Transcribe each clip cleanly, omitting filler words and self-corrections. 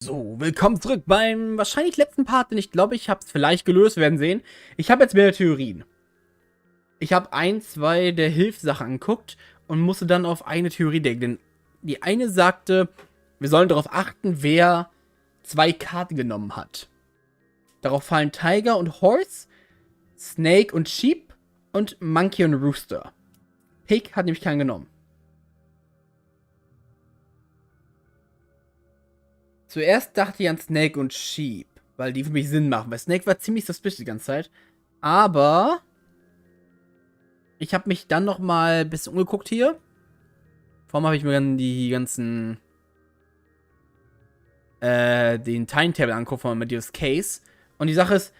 So, willkommen zurück beim wahrscheinlich letzten Part, denn ich glaube, ich habe es vielleicht gelöst, wir werden sehen. Ich habe jetzt mehrere Theorien. Ich habe ein, zwei der Hilfssachen angeguckt und musste dann auf eine Theorie denken. Denn die eine sagte, wir sollen darauf achten, wer zwei Karten genommen hat. Darauf fallen Tiger und Horse, Snake und Sheep und Monkey und Rooster. Pig hat nämlich keinen genommen. Zuerst dachte ich an Snake und Sheep, weil die für mich Sinn machen, weil Snake war ziemlich suspicious die ganze Zeit. Aber ich habe mich dann noch mal ein bisschen umgeguckt hier. Vor allem habe ich mir dann die ganzen den Timetable angeguckt von Matthäus Case. Und die Sache ist,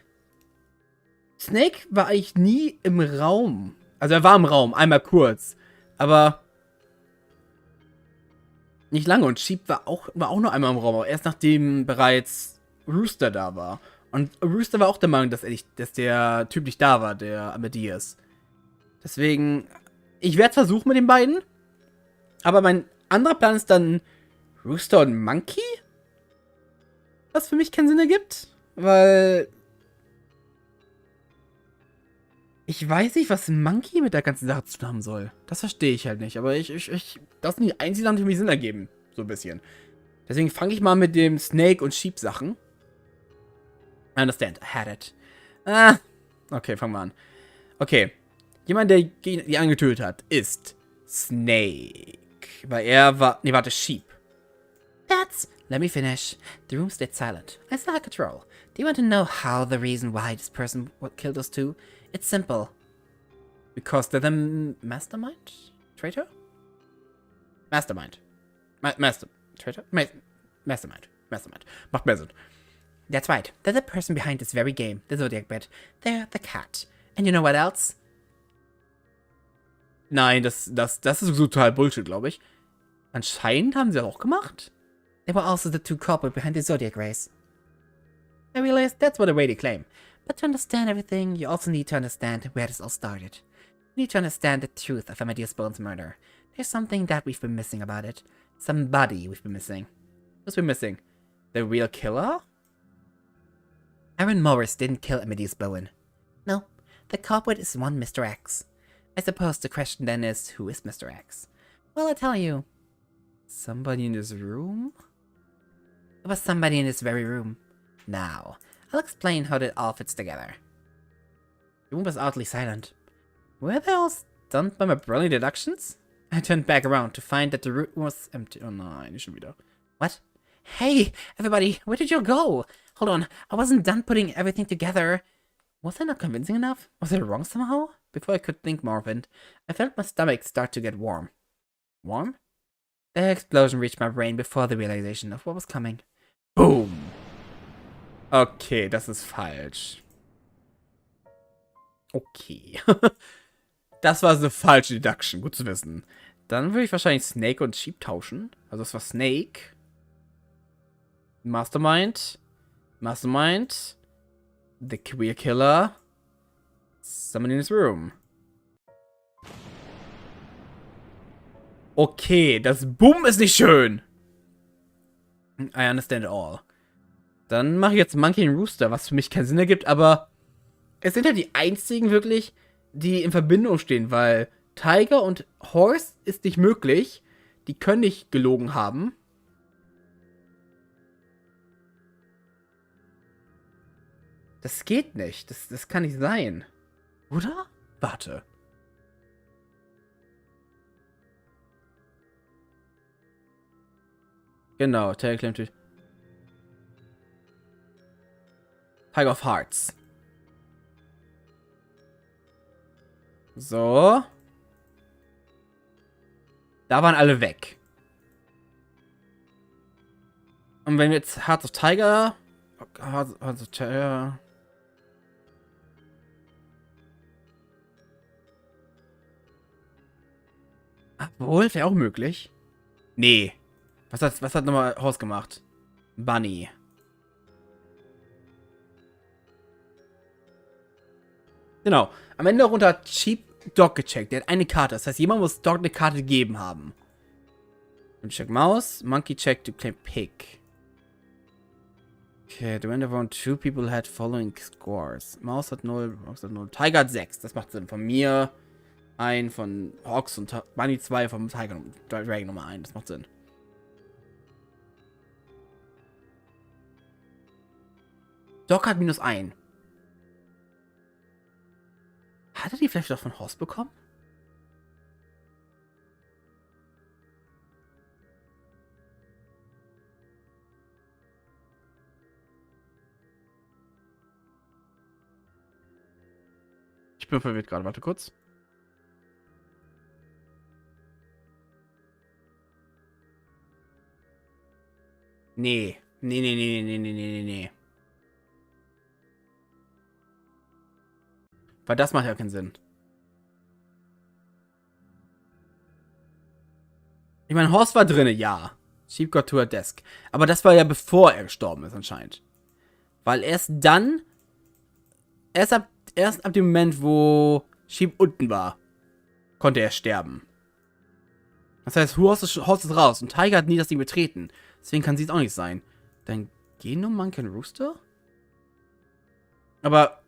Snake war eigentlich nie im Raum. Also er war im Raum, einmal kurz. Aber nicht lange. Und Sheep war auch nur einmal im Raum. Aber erst nachdem bereits Rooster da war. Und Rooster war auch der Meinung, dass der Typ nicht da war, der Amadeus. Deswegen, ich werde es versuchen mit den beiden. Aber mein anderer Plan ist dann Rooster und Monkey? Was für mich keinen Sinn ergibt. Weil ich weiß nicht, was Monkey mit der ganzen Sache zu tun haben soll. Das verstehe ich halt nicht. Aber das sind die einzigen Sachen, die für mich Sinn ergeben. So ein bisschen. Deswegen fange ich mal mit dem Snake und Sheep Sachen. I understand. I had it. Okay, fangen wir an. Okay. Jemand, der die angetötet hat, ist Snake. Weil er war. Nee, warte, Sheep. Let me finish. The room stayed silent. I still had control. Do you want to know how the reason why this person killed us two? It's simple. Because they're the mastermind? Traitor? Mastermind. Traitor? Mastermind. Macht mehr Sinn. That's right. They're the person behind this very game, the Zodiac Bit. They're the cat. And you know what else? Nein, das ist so total Bullshit, glaube ich. Anscheinend haben sie das auch gemacht. They were also the two culprits behind the Zodiac Race. I realize that's what they claim. But to understand everything, you also need to understand where this all started. You need to understand the truth of Amadeus Bone's murder. There's something that we've been missing about it. Somebody we've been missing. Who's been missing? The real killer? Aaron Morris didn't kill Amadeus Bowen. No, the culprit is one Mr. X. I suppose the question then is, who is Mr. X? Well, I tell you. Somebody in this room? It was somebody in this very room. Now, I'll explain how that all fits together. The room was oddly silent. Were they all stunned by my brilliant deductions? I turned back around to find that the room was empty. Oh nein, nicht schon wieder. What? Hey, everybody, where did you go? Hold on, I wasn't done putting everything together. Was I not convincing enough? Was I wrong somehow? Before I could think more of it, I felt my stomach start to get warm. Warm? The explosion reached my brain before the realization of what was coming. Boom! Okay, das ist falsch. Okay. Das war eine falsche Deduction, gut zu wissen. Dann würde ich wahrscheinlich Snake und Sheep tauschen. Also das war Snake. Mastermind. The Queer Killer. Someone in this room. Okay, das Boom ist nicht schön. I understand it all. Dann mache ich jetzt Monkey und Rooster, was für mich keinen Sinn ergibt, aber es sind ja die einzigen wirklich, die in Verbindung stehen, weil Tiger und Horse ist nicht möglich. Die können nicht gelogen haben. Das geht nicht. Das kann nicht sein. Oder? Warte. Genau, Tiger claimed Tiger of Hearts. So. Da waren alle weg. Und wenn wir jetzt Hearts of Tiger... Hearts of Tiger... Obwohl, wäre auch möglich. Nee. Was hat nochmal Horse gemacht? Bunny. Genau. Am Ende runter hat Sheep Dog gecheckt. Der hat eine Karte. Das heißt, jemand muss Dog eine Karte gegeben haben. Und check Maus. Monkey check to claim Pig. Okay, the window round 2 people had following scores. Maus hat 0, Maus hat 0. Tiger hat 6. Das macht Sinn. Von mir ein, von Ox und Bunny 2, vom Tiger und Dragon Nummer 1. Das macht Sinn. Doc hat -1. Hat er die vielleicht doch von Horst bekommen? Ich bin verwirrt gerade. Warte kurz. Nee. Nee. Weil das macht ja keinen Sinn. Ich meine, Horst war drinne, ja. Sheep got to her desk. Aber das war ja bevor er gestorben ist, anscheinend. Weil erst dann, erst ab dem Moment, wo Sheep unten war, konnte er sterben. Das heißt, Horst ist raus und Tiger hat nie das Ding betreten. Deswegen kann sie es auch nicht sein. Dann gehen nur Monkey und Rooster? Aber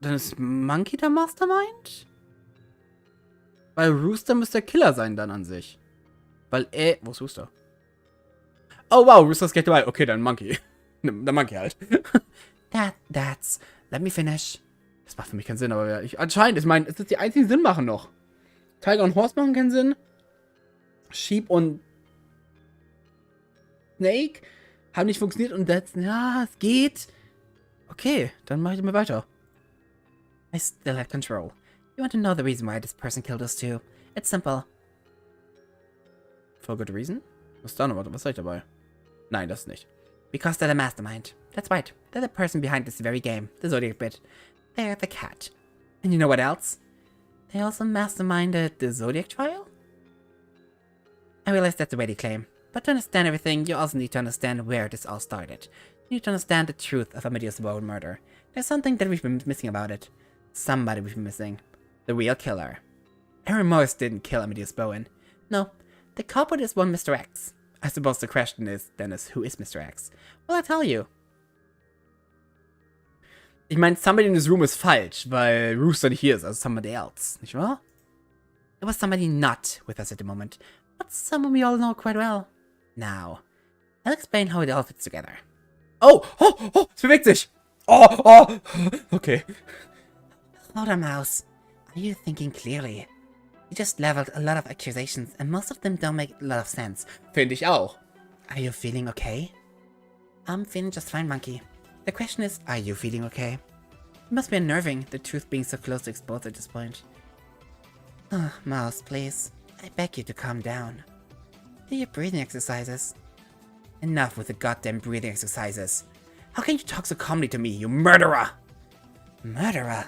dann ist Monkey der Mastermind? Weil Rooster müsste der Killer sein dann an sich. Weil wo ist Rooster? Oh wow, Rooster ist gleich dabei. Okay, dann Monkey. Der Monkey halt. That's... Let me finish. Das macht für mich keinen Sinn, aber anscheinend, ich meine, es ist die einzigen Sinn machen noch. Tiger und Horse machen keinen Sinn. Sheep und Snake haben nicht funktioniert und das, ja, es geht. Okay, dann mache ich mal weiter. I still have control. You want to know the reason why this person killed us too? It's simple. For good reason? Was da noch? Was sag ich dabei? Nein, das nicht. Because they're the mastermind. That's right. They're the person behind this very game. The Zodiac Bit. They're the cat. And you know what else? They also masterminded the Zodiac trial? I realize that's a weighty claim. But to understand everything, you also need to understand where this all started. You need to understand the truth of Amadeus Bowen murder. There's something that we've been missing about it. Somebody we've been missing. The real killer. Aaron Morris didn't kill Amadeus Bowen. No, the culprit is one Mr. X. I suppose the question is, Dennis, who is Mr. X? Well, I'll tell you. Ich meine, somebody in this room ist falsch, weil Rooster nicht hier ist, also somebody else, nicht wahr? It was somebody not with us at the moment, but someone we all know quite well. Now, I'll explain how it all fits together. Oh, es bewegt sich. Oh, okay. Hold on, Mouse. Are you thinking clearly? You just leveled a lot of accusations, and most of them don't make a lot of sense. Finde ich auch. Are you feeling okay? I'm feeling just fine, Monkey. The question is, are you feeling okay? It must be unnerving, the truth being so close to exposed at this point. Oh, Mouse, please. I beg you to calm down. Do your breathing exercises. Enough with the goddamn breathing exercises. How can you talk so calmly to me, you murderer? Murderer?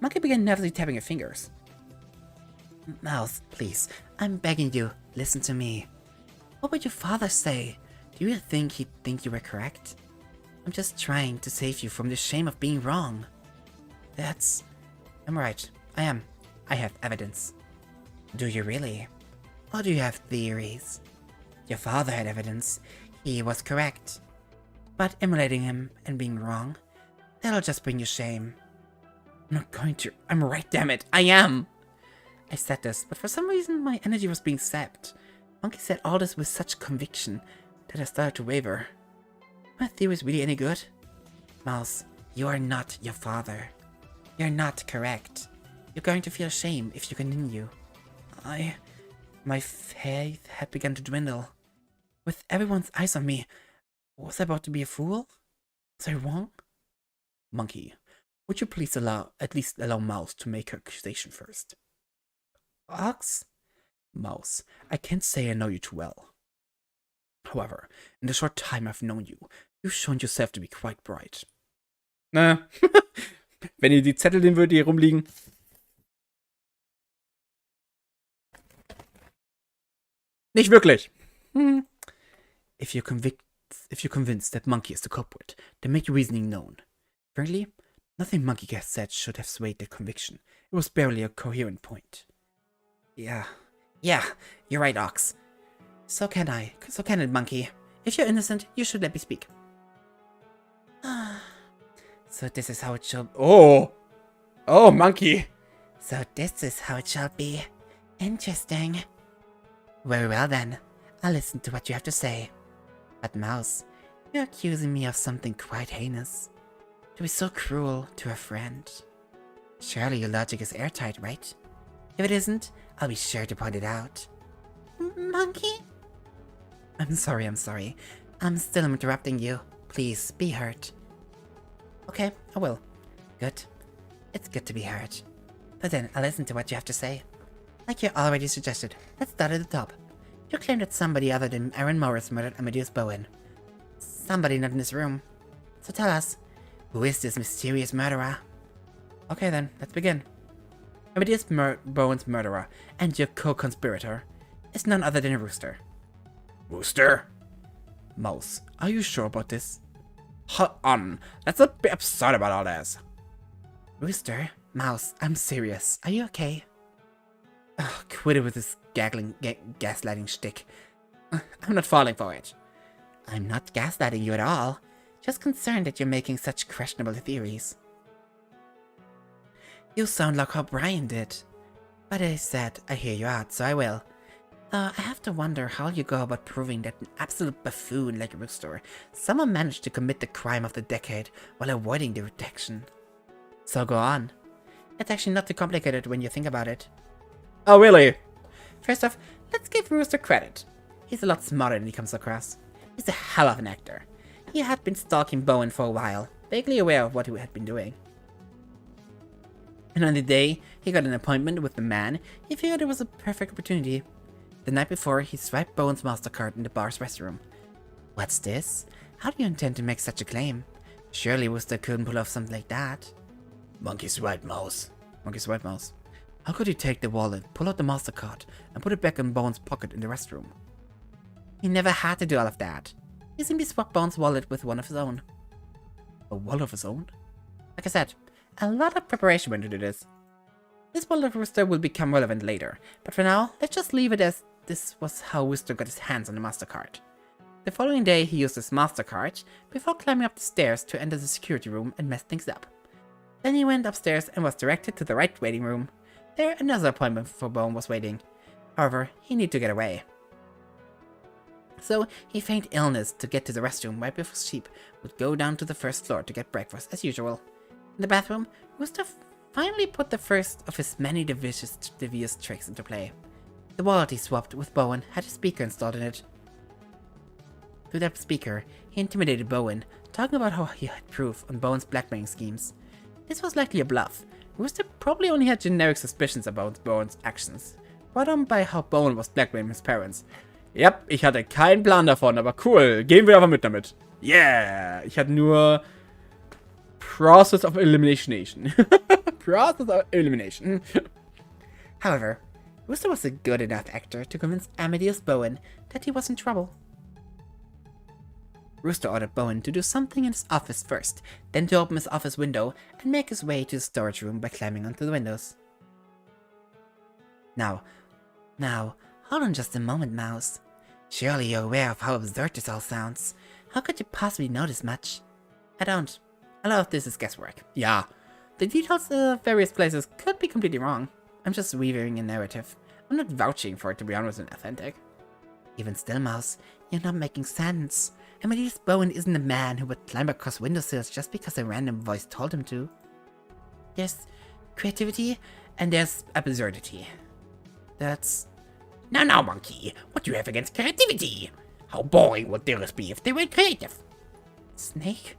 Monkey began nervously tapping her fingers. Mouse, please, I'm begging you, listen to me. What would your father say? Do you think he'd think you were correct? I'm just trying to save you from the shame of being wrong. I'm right. I am. I have evidence. Do you really? Or do you have theories? Your father had evidence. He was correct. But emulating him and being wrong, that'll just bring you shame. I'm not going to. I'm right, damn it. I am. I said this, but for some reason my energy was being sapped. Monkey said all this with such conviction that I started to waver. My theory is really any good? Mouse, you are not your father. You're not correct. You're going to feel shame if you continue. My faith had begun to dwindle. With everyone's eyes on me, was I about to be a fool? Was I wrong? Monkey, would you please at least allow Mouse to make her accusation first? Ox? Mouse, I can't say I know you too well. However, in the short time I've known you, you've shown yourself to be quite bright. Wenn ihr die Zettel nehmen würdet, die hier rumliegen. Nicht wirklich. If you're convinced that Monkey is the culprit, then make your reasoning known. Frankly, nothing Monkey has said should have swayed that conviction. It was barely a coherent point. Yeah, you're right, Ox. So can it, Monkey. If you're innocent, you should let me speak. So this is how it shall... Oh! Oh, monkey! So this is how it shall be. Interesting. Very well then. I'll listen to what you have to say. But Mouse, you're accusing me of something quite heinous. To be so cruel to a friend. Surely your logic is airtight, right? If it isn't, I'll be sure to point it out. Monkey? I'm sorry. I'm still interrupting you. Please, be heard. Okay, I will. Good. It's good to be heard. But then, I'll listen to what you have to say. Like you already suggested, let's start at the top. You claim that somebody other than Aaron Morris murdered Amadeus Bowen. Somebody not in this room. So tell us, who is this mysterious murderer? Okay then, let's begin. Amadeus Bowen's murderer, and your co-conspirator, is none other than a rooster. Rooster? Mouse, are you sure about this? Hold on, that's a bit absurd about all this. Rooster? Mouse, I'm serious. Are you okay? Oh, quit it with this gaslighting shtick. I'm not falling for it. I'm not gaslighting you at all. Just concerned that you're making such questionable theories. You sound like how Brian did. But I said I hear you out, so I will. I have to wonder how you go about proving that an absolute buffoon like Rooster somehow managed to commit the crime of the decade while avoiding the detection. So go on. It's actually not too complicated when you think about it. Oh really? First off, let's give Rooster credit. He's a lot smarter than he comes across. He's a hell of an actor. He had been stalking Bowen for a while, vaguely aware of what he had been doing. And on the day he got an appointment with the man, he figured it was a perfect opportunity. The night before, he swiped Bowen's MasterCard in the bar's restroom. What's this? How do you intend to make such a claim? Surely Rooster couldn't pull off something like that. Monkey's right, Mouse. Monkey's right, Mouse. How could he take the wallet, pull out the MasterCard, and put it back in Bowen's pocket in the restroom? He never had to do all of that. He simply swapped Bowen's wallet with one of his own. A wallet of his own? Like I said, a lot of preparation went into this. This wallet of Rooster will become relevant later, but for now, let's just leave it as this was how Rooster got his hands on the MasterCard. The following day, he used his MasterCard before climbing up the stairs to enter the security room and mess things up. Then he went upstairs and was directed to the right waiting room. There, another appointment for Bowen was waiting. However, he needed to get away. So, he feigned illness to get to the restroom right before Sheep would go down to the first floor to get breakfast as usual. In the bathroom, Rooster finally put the first of his many devious tricks into play. The wallet he swapped with Bowen had a speaker installed in it. Through that speaker, he intimidated Bowen, talking about how he had proof on Bowen's blackmailing schemes. This was likely a bluff. Rooster probably only had generic suspicions about Bowen's actions, brought on by how Bowen was blackmailing his parents. Yep, ich hatte keinen Plan davon, aber cool, gehen wir aber mit damit. Yeah, ich hatte nur Process of Elimination. Process of Elimination. However, Rooster was a good enough actor to convince Amadeus Bowen that he was in trouble. Rooster ordered Bowen to do something in his office first, then to open his office window and make his way to the storage room by climbing onto the windows. Now, hold on just a moment, Mouse. Surely you're aware of how absurd this all sounds. How could you possibly know this much? I don't. A lot of this is guesswork. Yeah. The details of various places could be completely wrong. I'm just weaving a narrative. I'm not vouching for it to be honest and authentic. Even still, Mouse, you're not making sense. Amadeus Bowen isn't a man who would climb across windowsills just because a random voice told him to. There's creativity and there's absurdity. That's... Now, Monkey, what do you have against creativity? How boring would theirs be if they were creative? Snake?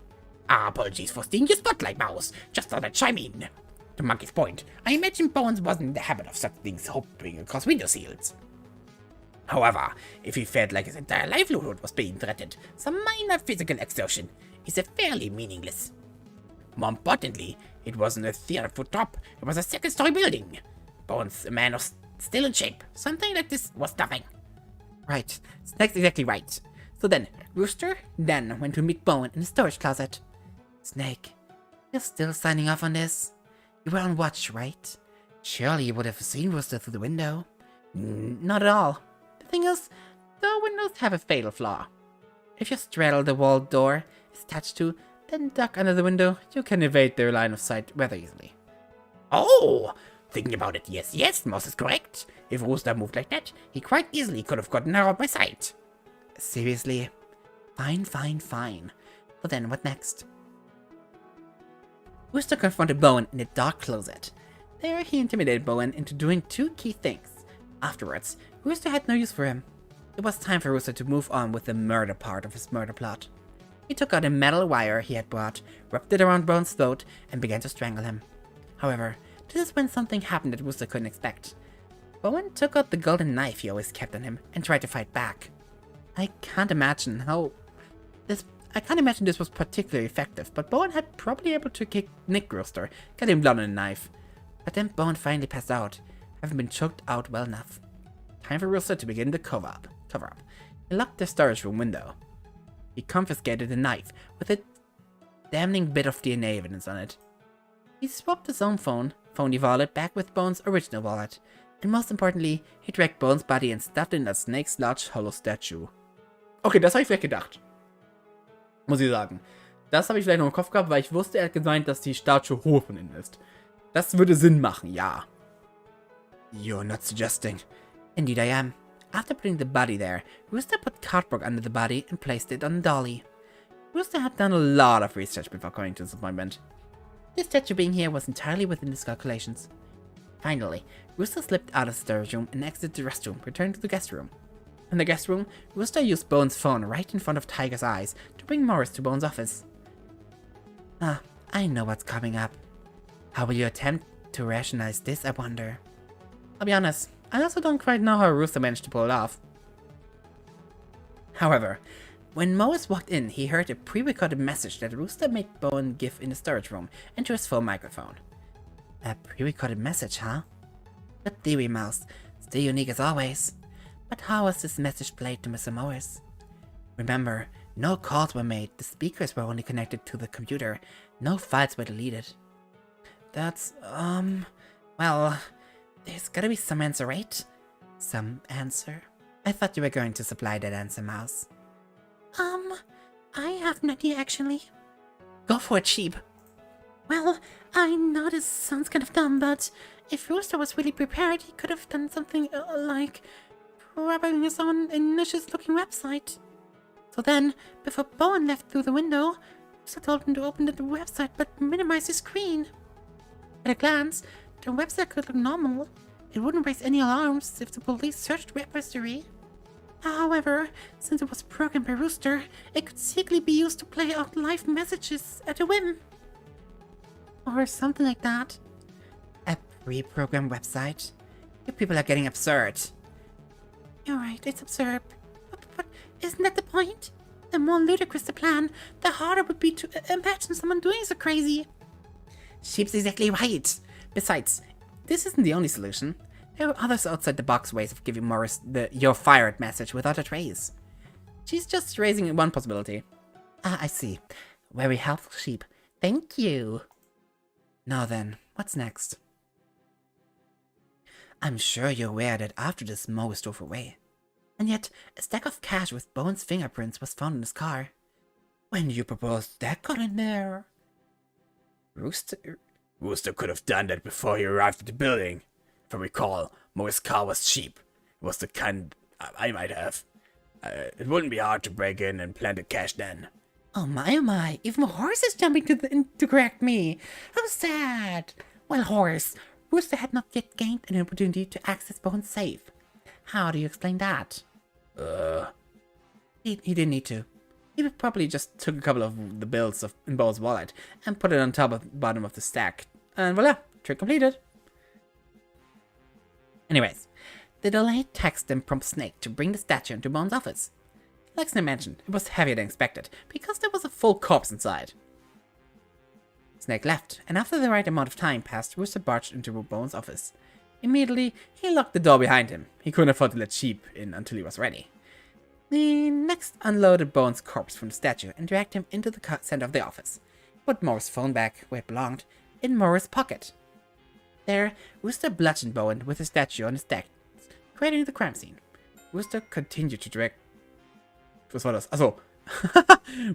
Apologies for stealing your spotlight, Mouse. Just thought I'd chime in. To Monkey's point, I imagine Bowen wasn't in the habit of such things hopping across windowsills. However, if he felt like his entire livelihood was being threatened, some minor physical exertion is fairly meaningless. More importantly, it wasn't a 300-foot top, it was a second-story building. Bowen's a man of still in shape. Something like this was nothing. Right, Snake's exactly right. So then, Rooster then went to meet Bowen in the storage closet. Snake, you're still signing off on this? You were on watch, right? Surely you would have seen Rooster through the window. Not at all. The thing is, the windows have a fatal flaw. If you straddle the wall door is attached to, then duck under the window, you can evade their line of sight rather easily. Oh! Thinking about it, yes, Mouse is correct. If Rooster moved like that, he quite easily could have gotten out of my sight. Seriously? Fine. Well then, what next? Rooster confronted Bowen in the dark closet. There, he intimidated Bowen into doing two key things. Afterwards, Rooster had no use for him. It was time for Rooster to move on with the murder part of his murder plot. He took out a metal wire he had brought, wrapped it around Bowen's throat, and began to strangle him. However, this is when something happened that Rooster couldn't expect. Bowen took out the golden knife he always kept on him and tried to fight back. I can't imagine this was particularly effective, but Bowen had probably able to nick Rooster, get him blood on the knife. But then Bowen finally passed out, having been choked out well enough. Time for Rooster to begin the cover up. He locked the storage room window. He confiscated the knife with a damning bit of DNA evidence on it. He swapped his own phony wallet back with Bowen's original wallet, and most importantly, he dragged Bowen's body and stuffed it in a snake's large hollow statue. Okay, das habe ich vielleicht gedacht. Muss ich sagen. Das habe ich vielleicht noch im Kopf gehabt, weil ich wusste, er hat gemeint, dass die Statue hohl von innen ist. Das würde Sinn machen, ja. You're not suggesting. Indeed I am. After putting the body there, Rooster put cardboard under the body and placed it on the dolly. Rooster had done a lot of research before coming to this appointment. This statue being here was entirely within his calculations. Finally, Rooster slipped out of the storage room and exited the restroom, returning to the guest room. In the guest room, Rooster used Bowen's phone right in front of Tiger's eyes to bring Morris to Bowen's office. I know what's coming up. How will you attempt to rationalize this, I wonder? I'll be honest, I also don't quite know how Rooster managed to pull it off. However, when Morris walked in, he heard a pre-recorded message that Rooster made Bowen give in the storage room into his phone microphone. A pre-recorded message, huh? Good theory, Mouse. Still unique as always. But how was this message played to Mr. Morris? Remember, no calls were made, the speakers were only connected to the computer, no files were deleted. That's, well, there's gotta be some answer, right? Some answer? I thought you were going to supply that answer, Mouse. I have an idea, actually. Go for it, sheep. Well, I know this sounds kind of dumb, but if Rooster was really prepared, he could have done something like grabbing his own initious-looking website. So then, before Bowen left through the window, Rooster told him to open the website but minimize his screen. At a glance, the website could look normal. It wouldn't raise any alarms if the police searched web history. However, since it was programmed by Rooster, it could secretly be used to play out live messages at a whim. Or something like that. A pre-programmed website? You people are getting absurd. You're right, it's absurd. But isn't that the point? The more ludicrous the plan, the harder it would be to imagine someone doing so crazy. Sheep's exactly right. Besides, this isn't the only solution. There are others outside-the-box ways of giving Morris the "you're fired" message without a trace. She's just raising one possibility. I see. Very helpful, Sheep. Thank you. Now then, what's next? I'm sure you're aware that after this, Morris drove away. And yet, a stack of cash with Bowen's fingerprints was found in his car. When you propose that got in there? Rooster could have done that before he arrived at the building. If I recall, Morris' car was cheap. It was the kind I might have. It wouldn't be hard to break in and plant the cash then. Oh my, even Horace is jumping to correct me. How sad. Well, Horace, Rooster had not yet gained an opportunity to access Bowen's safe. How do you explain that? He didn't need to. He probably just took a couple of the bills in Bowen's wallet and put it on top of the bottom of the stack. And voila, trick completed. Anyways, the delayed text then prompts Snake to bring the statue into Bowen's office. Like Snake mentioned, it was heavier than expected, because there was a full corpse inside. Snake left, and after the right amount of time passed, Rooster barged into Bowen's office. Immediately, he locked the door behind him. He couldn't afford to let Sheep in until he was ready. He next unloaded Bowen's corpse from the statue and dragged him into the center of the office. He put Morris' phone back where it belonged, in Morris' pocket. There, Rooster bludgeoned Bowen with the statue on his deck, creating the crime scene. Rooster continued to drag... Was war das? Achso.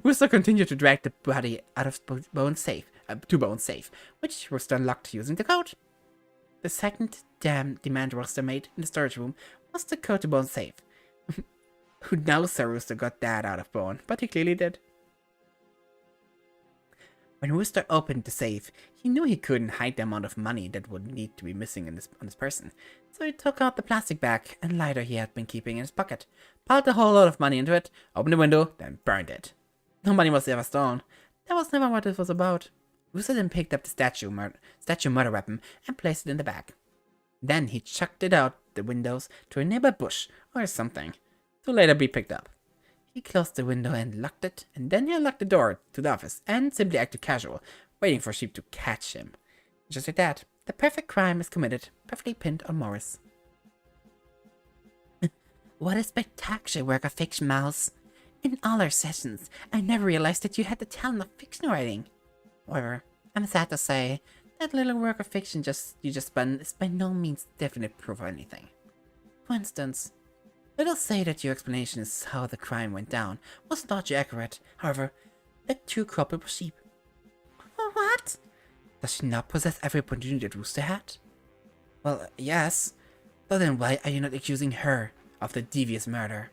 Rooster continued to drag the body out of Bone's safe, to Bone's safe, which Rooster unlocked using the code. The second demand Rooster made in the storage room was the code to Bone's safe. Who knows how Rooster got that out of Bone, but he clearly did. When Rooster opened the safe, he knew he couldn't hide the amount of money that would need to be missing on this person. So he took out the plastic bag and lighter he had been keeping in his pocket, piled a whole lot of money into it, opened the window, then burned it. No money was ever stolen. That was never what it was about. Rooster then picked up the statue murder weapon and placed it in the bag. Then he chucked it out the windows to a nearby bush or something, to later be picked up. He closed the window and locked it, and then he unlocked the door to the office and simply acted casual, waiting for Sheep to catch him. Just like that, the perfect crime is committed, perfectly pinned on Morris. What a spectacular work of fiction, Mouse. In all our sessions, I never realized that you had the talent of fiction writing. However, I'm sad to say, that little work of fiction you just spun is by no means definite proof of anything. For instance, it'll say that your explanation is how the crime went down was largely accurate. However, the true culprit was Sheep. What? Does she not possess every opportunity that Rooster had? Well, yes. But then why are you not accusing her of the devious murder?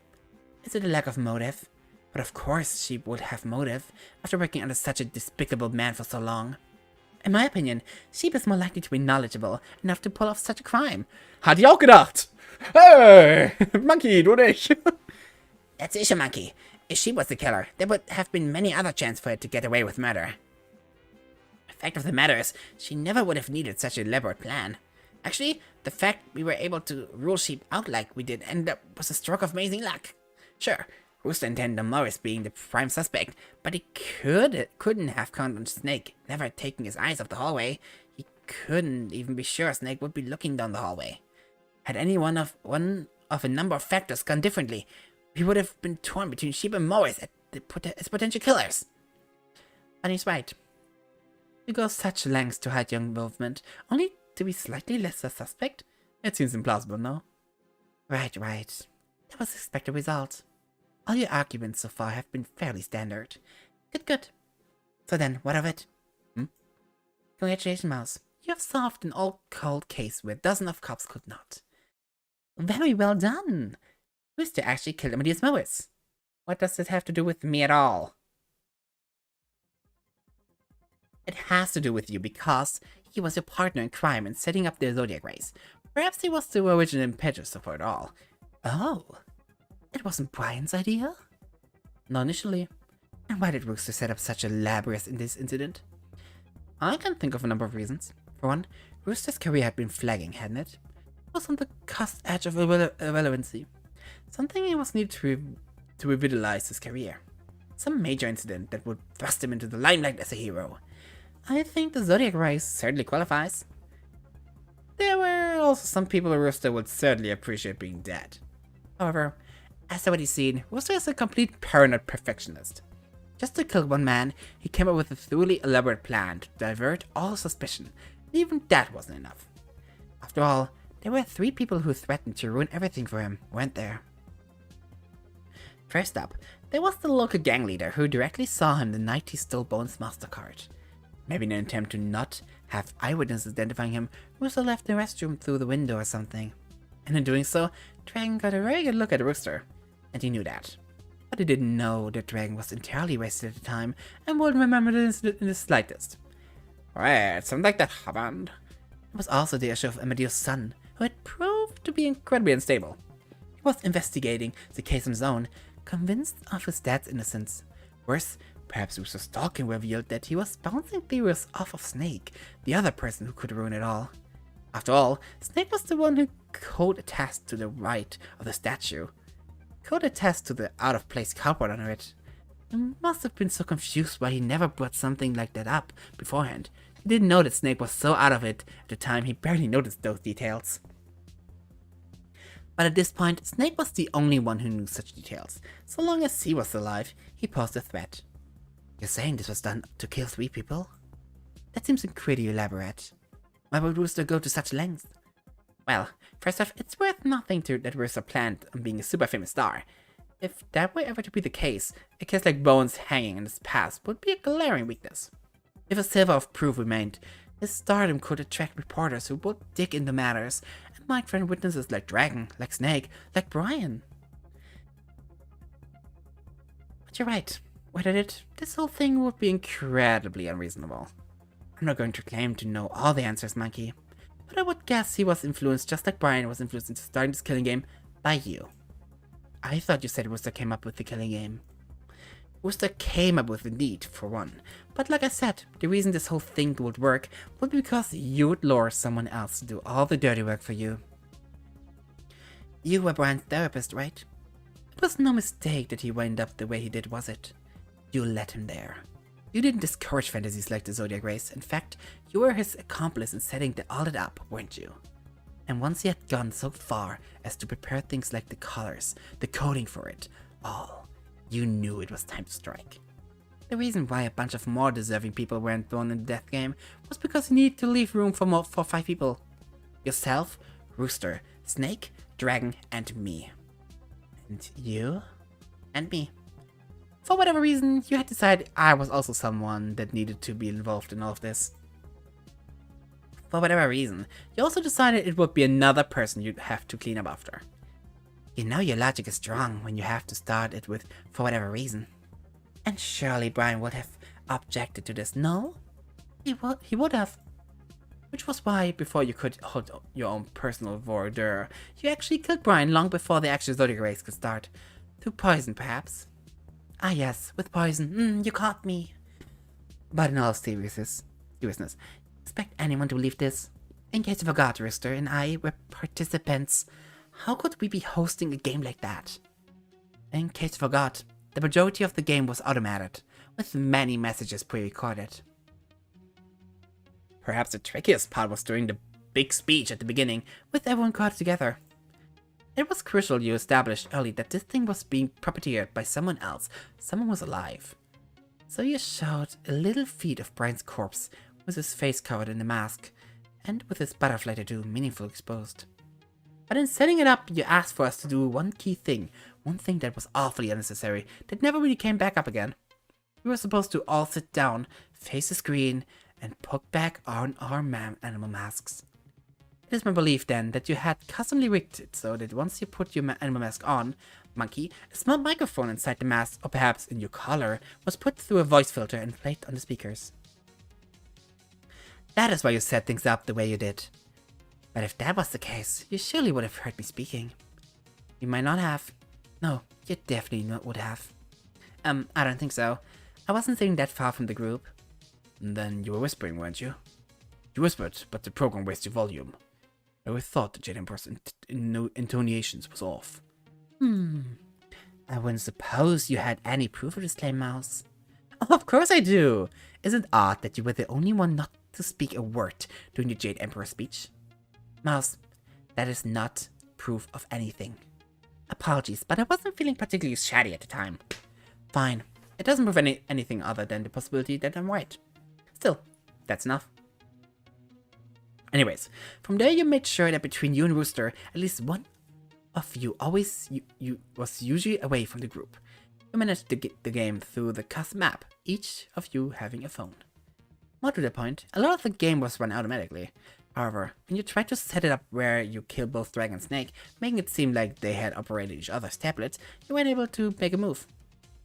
Is it a lack of motive? But of course Sheep would have motive after working under such a despicable man for so long. In my opinion, Sheep is more likely to be knowledgeable enough to pull off such a crime. Hat ich auch gedacht. Hey, Monkey, du nicht. That's issue, Monkey. If she was the killer, there would have been many other chances for her to get away with murder. The fact of the matter is, she never would have needed such an elaborate plan. Actually, the fact we were able to rule Sheep out like we did ended up was a stroke of amazing luck. Sure, Rooster intended on Morris being the prime suspect, but he couldn't have counted on Snake never taking his eyes off the hallway. He couldn't even be sure Snake would be looking down the hallway. Had any one of a number of factors gone differently, we would have been torn between Sheep and Morris as potential killers. And he's right. You go such lengths to hide your involvement, only to be slightly less a suspect? It seems implausible, no? Right. That was the expected result. All your arguments so far have been fairly standard. Good. So then, what of it? Congratulations, Mouse. You have solved an old cold case where dozens of cops could not. Very well done. Rooster actually killed Amadeus Morris. What does this have to do with me at all? It has to do with you because he was your partner in crime in setting up the Zodiac Race. Perhaps he was the original impetus for it all. Oh, it wasn't Brian's idea? Not initially. And why did Rooster set up such a labyrinth in this incident? I can think of a number of reasons. For one, Rooster's career had been flagging, hadn't it? It was on the cusp edge of irrelevancy. Something was needed to revitalize his career. Some major incident that would thrust him into the limelight as a hero. I think the Zodiac Race certainly qualifies. There were also some people Rooster would certainly appreciate being dead. However, as already seen, Rooster is a complete paranoid perfectionist. Just to kill one man, he came up with a thoroughly elaborate plan to divert all suspicion. Even that wasn't enough. After all, there were 3 people who threatened to ruin everything for him, weren't there? First up, there was the local gang leader who directly saw him the night he stole Bone's MasterCard. Maybe in an attempt to not have eyewitnesses identifying him, Rooster left the restroom through the window or something. And in doing so, Dragon got a very good look at Rooster, and he knew that. But he didn't know that Dragon was entirely wasted at the time and wouldn't remember the incident in the slightest. Right, something like that happened. It was also the issue of Amadeus' son, who had proved to be incredibly unstable. He was investigating the case on his own, convinced of his dad's innocence. Worse, perhaps Rooster's stalking revealed that he was bouncing theories off of Snake, the other person who could ruin it all. After all, Snake was the one who could attest to the right of the statue. Could attest to the out-of-place cardboard under it. He must have been so confused why he never brought something like that up beforehand. He didn't know that Snake was so out of it at the time he barely noticed those details. But at this point, Snake was the only one who knew such details. So long as he was alive, he posed a threat. You're saying this was done to kill 3 people? That seems incredibly elaborate. Why would Rooster go to such lengths? Well, first off, it's worth nothing that Rooster planned on being a super famous star. If that were ever to be the case, a case like Bowen's hanging in his past would be a glaring weakness. If a silver of proof remained, his stardom could attract reporters who would dig into matters and might find witnesses like Dragon, like Snake, like Brian. But you're right. Without it, this whole thing would be incredibly unreasonable. I'm not going to claim to know all the answers, Monkey, but I would guess he was influenced just like Brian was influenced into starting this killing game by you. I thought you said Wooster came up with the killing game. Wooster came up with the need, for one. But like I said, the reason this whole thing would work would be because you would lure someone else to do all the dirty work for you. You were Brian's therapist, right? It was no mistake that he wound up the way he did, was it? You led him there. You didn't discourage fantasies like the Zodiac Race. In fact, you were his accomplice in setting all that up, weren't you? And once he had gone so far as to prepare things like the colors, the coding for it, all, you knew it was time to strike. The reason why a bunch of more deserving people weren't thrown in the death game was because you needed to leave room for 5 people. Yourself, Rooster, Snake, Dragon, and me. And you? And me. For whatever reason, you had decided I was also someone that needed to be involved in all of this. For whatever reason, you also decided it would be another person you'd have to clean up after. You know your logic is strong when you have to start it with for whatever reason. And surely Brian would have objected to this, no? He would have. Which was why, before you could hold your own personal voir dire, you actually killed Brian long before the actual Zodiac Race could start. Through poison, perhaps? Ah yes, with poison. You caught me. But in all seriousness, expect anyone to believe this? In case you forgot, Rooster and I were participants. How could we be hosting a game like that? In case you forgot, the majority of the game was automated, with many messages pre-recorded. Perhaps the trickiest part was during the big speech at the beginning, with everyone caught together. It was crucial you established early that this thing was being puppeteered by someone else. Someone was alive. So you showed a little feed of Brian's corpse, with his face covered in a mask, and with his butterfly tattoo meaningfully exposed. But in setting it up, you asked for us to do one key thing, one thing that was awfully unnecessary, that never really came back up again. We were supposed to all sit down, face the screen, and put back on our animal masks. It is my belief then that you had customly rigged it so that once you put your animal mask on, Monkey, a small microphone inside the mask, or perhaps in your collar, was put through a voice filter and played on the speakers. That is why you set things up the way you did. But if that was the case, you surely would have heard me speaking. You might not have. No, you definitely not would have. I don't think so. I wasn't sitting that far from the group. Then you were whispering, weren't you? You whispered, but the program raised your volume. I always thought the Jade Emperor's intonations was off. I wouldn't suppose you had any proof of this claim, Mouse. Oh, of course I do! Isn't it odd that you were the only one not to speak a word during the Jade Emperor speech? Mouse, that is not proof of anything. Apologies, but I wasn't feeling particularly chatty at the time. Fine. It doesn't prove anything other than the possibility that I'm right. Still, that's enough. Anyways, from there you made sure that between you and Rooster, at least one of you was usually away from the group. You managed to get the game through the custom map, each of you having a phone. More to the point, a lot of the game was run automatically. However, when you tried to set it up where you kill both Dragon and Snake, making it seem like they had operated each other's tablets, you weren't able to make a move.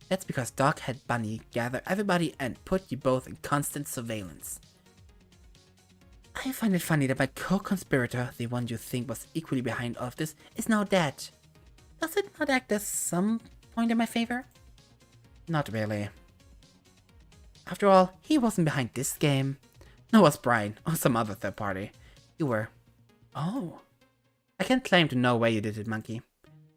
That's because Doc had Bunny gather everybody and put you both in constant surveillance. I find it funny that my co-conspirator, the one you think was equally behind all of this, is now dead. Does it not act as some point in my favor? Not really. After all, he wasn't behind this game. Nor was Brian, or some other third party. You were. Oh. I can't claim to know where you did it, Monkey.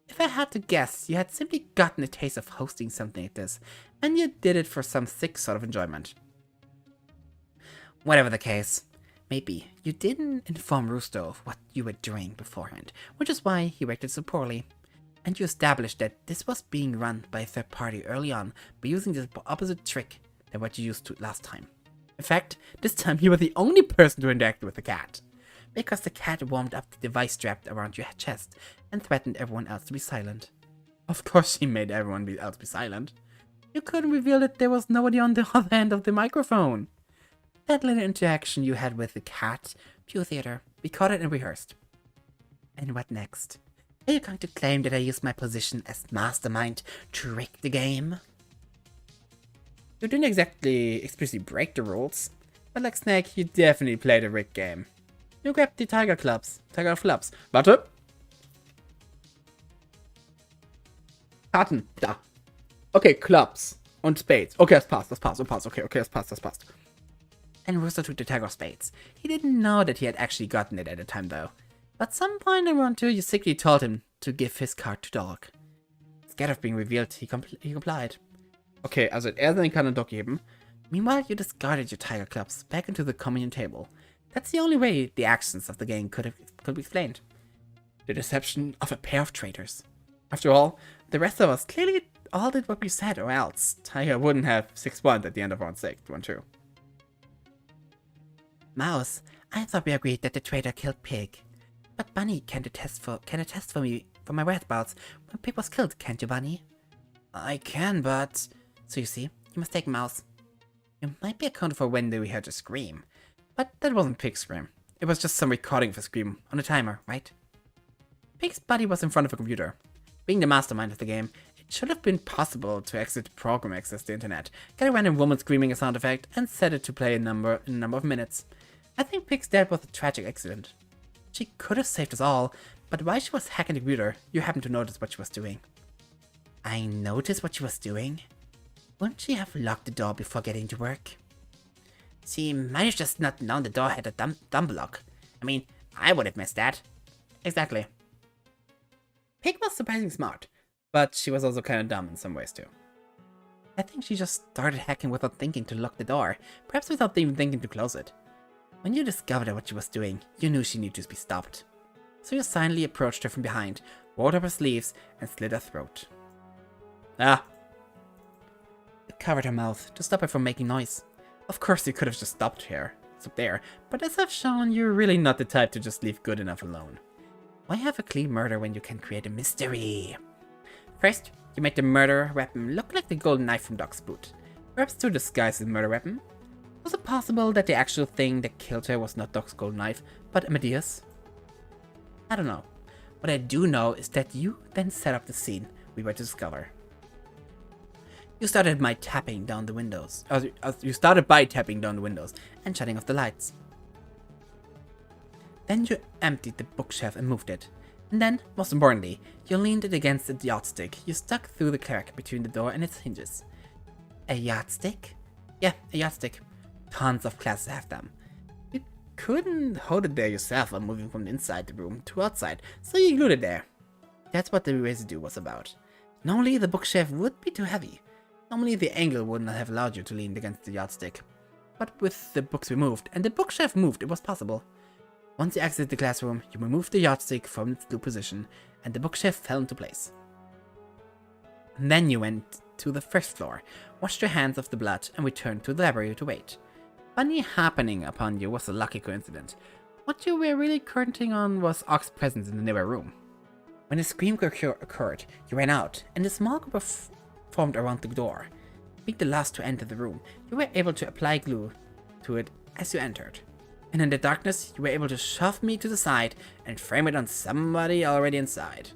If I had to guess, you had simply gotten a taste of hosting something like this, and you did it for some sick sort of enjoyment. Whatever the case, maybe you didn't inform Rooster of what you were doing beforehand, which is why he reacted so poorly. And you established that this was being run by a third party early on by using the opposite trick than what you used to last time. In fact, this time you were the only person to interact with the cat, because the cat warmed up the device strapped around your chest and threatened everyone else to be silent. Of course she made everyone else be silent. You couldn't reveal that there was nobody on the other end of the microphone. That little interaction you had with the cat, pure theater. We caught it and rehearsed. And what next? Are you going to claim that I used my position as mastermind to rig the game? You didn't exactly explicitly break the rules, but like Snake, you definitely played a rigged game. You grabbed die Tiger Clubs. Warte. Karten, da. Okay, Clubs und Spades. Okay, das passt. Okay, das passt. And Rooster took the Tiger of Spades. He didn't know that he had actually gotten it at the time, though. But some point in round 2, you secretly told him to give his card to Dog. Scared of being revealed, he complied. Okay, also er seine Karte an Dog geben. Meanwhile, you discarded your Tiger Clubs back into the communion table. That's the only way the actions of the game could be explained. The deception of a pair of traitors. After all, the rest of us clearly all did what we said, or else Tiger wouldn't have 6-1 at the end of round 2. Mouse, I thought we agreed that the traitor killed Pig. But Bunny can attest for me for my whereabouts when Pig was killed, can't you, Bunny? I can, but... So you see, you mistake Mouse. You might be accounted for when we heard a scream. But that wasn't Pig's scream. It was just some recording of a scream on a timer, right? Pig's body was in front of a computer. Being the mastermind of the game, it should have been possible to exit the program, access the internet, get a random woman screaming a sound effect, and set it to play in a number of minutes. I think Pig's death was a tragic accident. She could have saved us all, but while she was hacking the computer, you happened to notice what she was doing. I noticed what she was doing? Wouldn't she have locked the door before getting to work? She might have just not known the door had a dumb lock. I mean, I would have missed that. Exactly. Pig was surprisingly smart, but she was also kind of dumb in some ways too. I think she just started hacking without thinking to lock the door, perhaps without even thinking to close it. When you discovered what she was doing, you knew she needed to be stopped. So you silently approached her from behind, rolled up her sleeves, and slit her throat. Ah! You covered her mouth to stop her from making noise. Of course you could have just stopped there, but as I've shown, you're really not the type to just leave good enough alone. Why have a clean murder when you can create a mystery? First, you made the murder weapon look like the golden knife from Doc's boot, perhaps to disguise the murder weapon. Was it possible that the actual thing that killed her was not Doc's golden knife, but Amadeus? I don't know. What I do know is that you then set up the scene we were to discover. You started by tapping down the windows and shutting off the lights. Then you emptied the bookshelf and moved it. And then, most importantly, you leaned it against the yardstick you stuck through the crack between the door and its hinges. A yardstick? Yeah, a yardstick. Tons of classes have them. You couldn't hold it there yourself while moving from inside the room to outside, so you glued it there. That's what the residue was about. Normally the bookshelf would be too heavy. Normally the angle wouldn't have allowed you to lean against the yardstick. But with the books removed and the bookshelf moved, it was possible. Once you exited the classroom, you removed the yardstick from its new position, and the bookshelf fell into place. And then you went to the first floor, washed your hands of the blood, and returned to the library to wait. Bunny happening upon you was a lucky coincidence. What you were really counting on was Ox's presence in the nearby room. When the scream occurred, you ran out, and a small group formed around the door. Being the last to enter the room, you were able to apply glue to it as you entered. And in the darkness, you were able to shove me to the side and frame it on somebody already inside.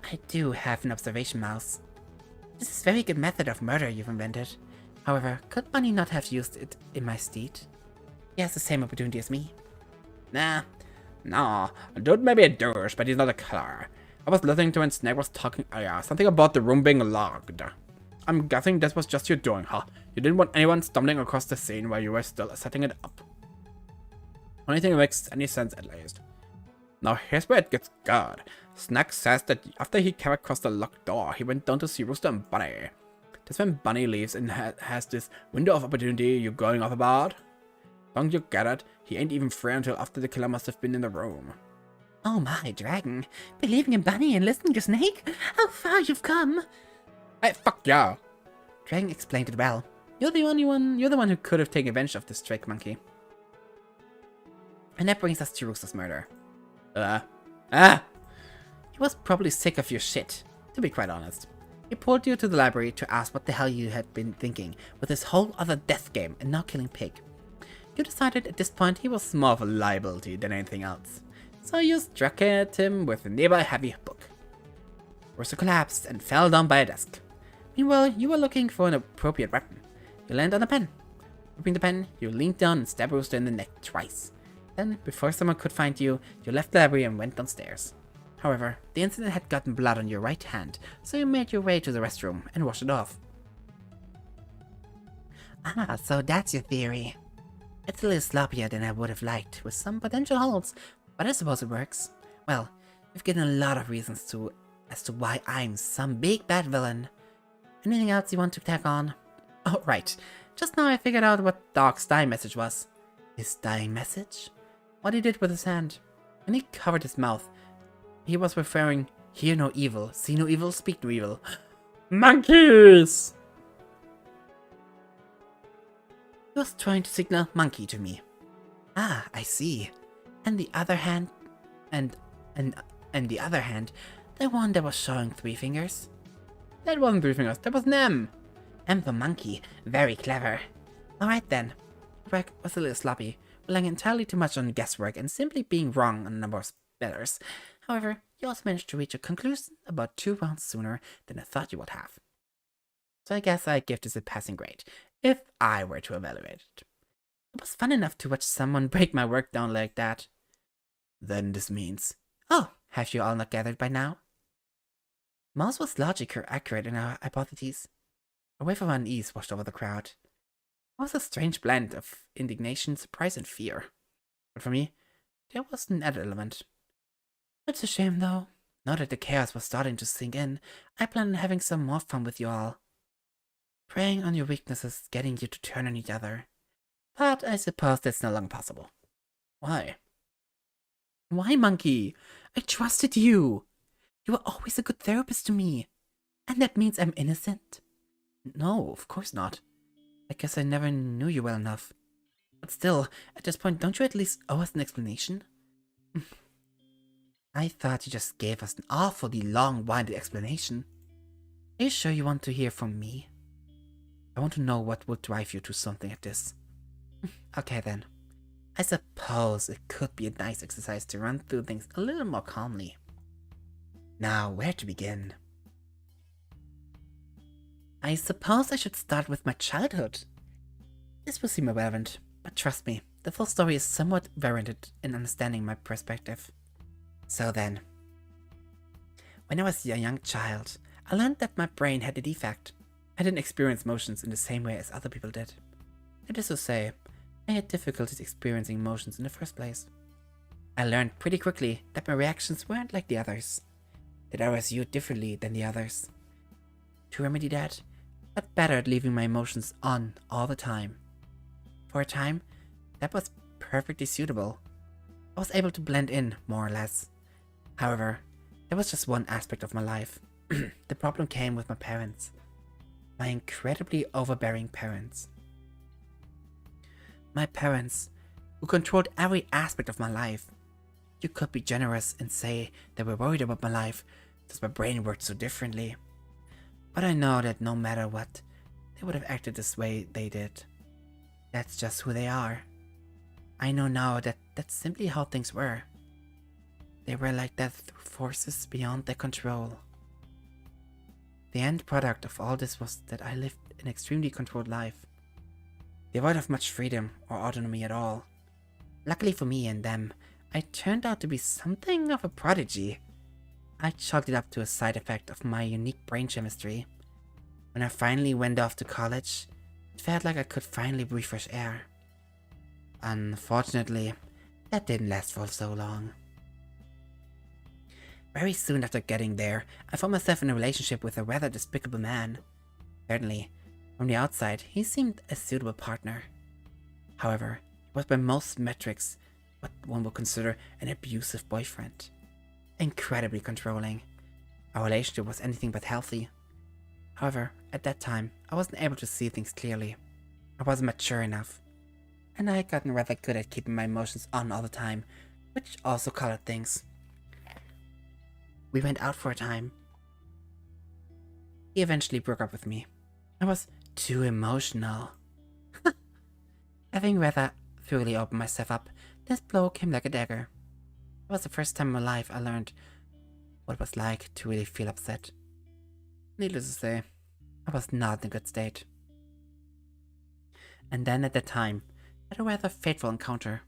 I do have an observation, Mouse. This is a very good method of murder you've invented. However, could Bunny not have used it in my stead? He has the same opportunity as me. No, dude may be a douche, but he's not a killer. I was listening to when Snake was talking something about the room being locked. I'm guessing this was just your doing, huh? You didn't want anyone stumbling across the scene while you were still setting it up. Only thing that makes any sense, at least. Now here's where it gets good. Snake says that after he came across the locked door, he went down to see Rooster and Bunny. That's when Bunny leaves and has this window of opportunity you're going off about. Don't you get it? He ain't even free until after the killer must have been in the room. Oh my, Dragon. Believing in Bunny and listening to Snake? How far you've come! Hey, fuck yeah! Dragon explained it well. You're the one who could have taken advantage of this trick, monkey. And that brings us to Rooster's murder. You He was probably sick of your shit, to be quite honest. He pulled you to the library to ask what the hell you had been thinking with this whole other death game and now killing pig. You decided at this point he was more of a liability than anything else, so you struck at him with a nearby heavy book. Rooster collapsed and fell down by a desk. Meanwhile, you were looking for an appropriate weapon. You landed on a pen. Gripping the pen, you leaned down and stabbed Rooster in the neck twice. Then, before someone could find you, you left the library and went downstairs. However, the incident had gotten blood on your right hand, so you made your way to the restroom and washed it off. Ah, so that's your theory. It's a little sloppier than I would have liked, with some potential holes, but I suppose it works. Well, you've given a lot of reasons as to why I'm some big bad villain. Anything else you want to tack on? Oh, right. Just now I figured out what Doc's dying message was. His dying message? What he did with his hand. When he covered his mouth, he was referring, hear no evil, see no evil, speak no evil. Monkeys! He was trying to signal monkey to me. Ah, I see. And the other hand, and the other hand, the one that was showing 3 fingers? That wasn't 3 fingers, that was Nem. M for monkey, very clever. Alright then. Work was a little sloppy, relying entirely too much on guesswork and simply being wrong on a number of spellers. However, you also managed to reach a conclusion about 2 rounds sooner than I thought you would have. So I guess I give this a passing grade, if I were to evaluate it. It was fun enough to watch someone break my work down like that. Then this means... Oh, have you all not gathered by now? Mouse was logically accurate in our hypotheses. A wave of unease washed over the crowd. It was a strange blend of indignation, surprise, and fear. But for me, there was an added element. It's a shame, though. Now that the chaos was starting to sink in, I plan on having some more fun with you all. Preying on your weaknesses, getting you to turn on each other. But I suppose that's no longer possible. Why? Why, Monkey? I trusted you. You were always a good therapist to me. And that means I'm innocent? No, of course not. I guess I never knew you well enough. But still, at this point, don't you at least owe us an explanation? I thought you just gave us an awfully long-winded explanation. Are you sure you want to hear from me? I want to know what would drive you to something like this. Okay then. I suppose it could be a nice exercise to run through things a little more calmly. Now, where to begin? I suppose I should start with my childhood. This will seem irrelevant, but trust me, the full story is somewhat warranted in understanding my perspective. So then, when I was a young child, I learned that my brain had a defect. I didn't experience emotions in the same way as other people did. That is to say, I had difficulties experiencing emotions in the first place. I learned pretty quickly that my reactions weren't like the others, that I was viewed differently than the others. To remedy that, I got better at leaving my emotions on all the time. For a time, that was perfectly suitable. I was able to blend in, more or less. However, that was just one aspect of my life. The problem came with my parents. My incredibly overbearing parents. My parents, who controlled every aspect of my life. You could be generous and say they were worried about my life, since my brain worked so differently. But I know that no matter what, they would have acted this way they did. That's just who they are. I know now that that's simply how things were. They were like that through forces beyond their control. The end product of all this was that I lived an extremely controlled life, devoid of much freedom or autonomy at all. Luckily for me and them, I turned out to be something of a prodigy. I chalked it up to a side effect of my unique brain chemistry. When I finally went off to college, it felt like I could finally breathe fresh air. Unfortunately, that didn't last for so long. Very soon after getting there, I found myself in a relationship with a rather despicable man. Certainly, from the outside, he seemed a suitable partner. However, he was by most metrics what one would consider an abusive boyfriend. Incredibly controlling. Our relationship was anything but healthy. However, at that time, I wasn't able to see things clearly. I wasn't mature enough. And I had gotten rather good at keeping my emotions on all the time, which also colored things. We went out for a time. He eventually broke up with me. I was too emotional. Having rather thoroughly opened myself up, this blow came like a dagger. It was the first time in my life I learned what it was like to really feel upset. Needless to say, I was not in a good state. And then at that time, I had a rather fateful encounter.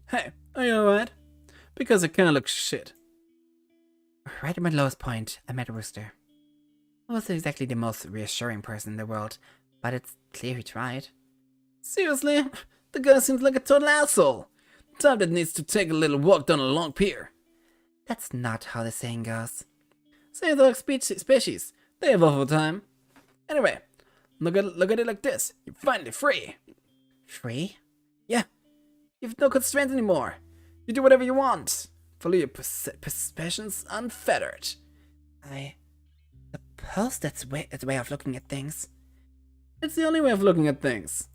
Hey, are you alright? Because it kinda looks shit. Right at my lowest point, I met a rooster. I wasn't exactly the most reassuring person in the world, but it's clear he tried. Seriously? The guy seems like a total asshole. Type that needs to take a little walk down a long pier. That's not how the saying goes. Say the species. They evolve over time. Anyway, look at it like this. You're finally free. Free? Yeah. You've no constraints anymore. You do whatever you want. Follow your passions unfettered. I suppose that's a way of looking at things. It's the only way of looking at things.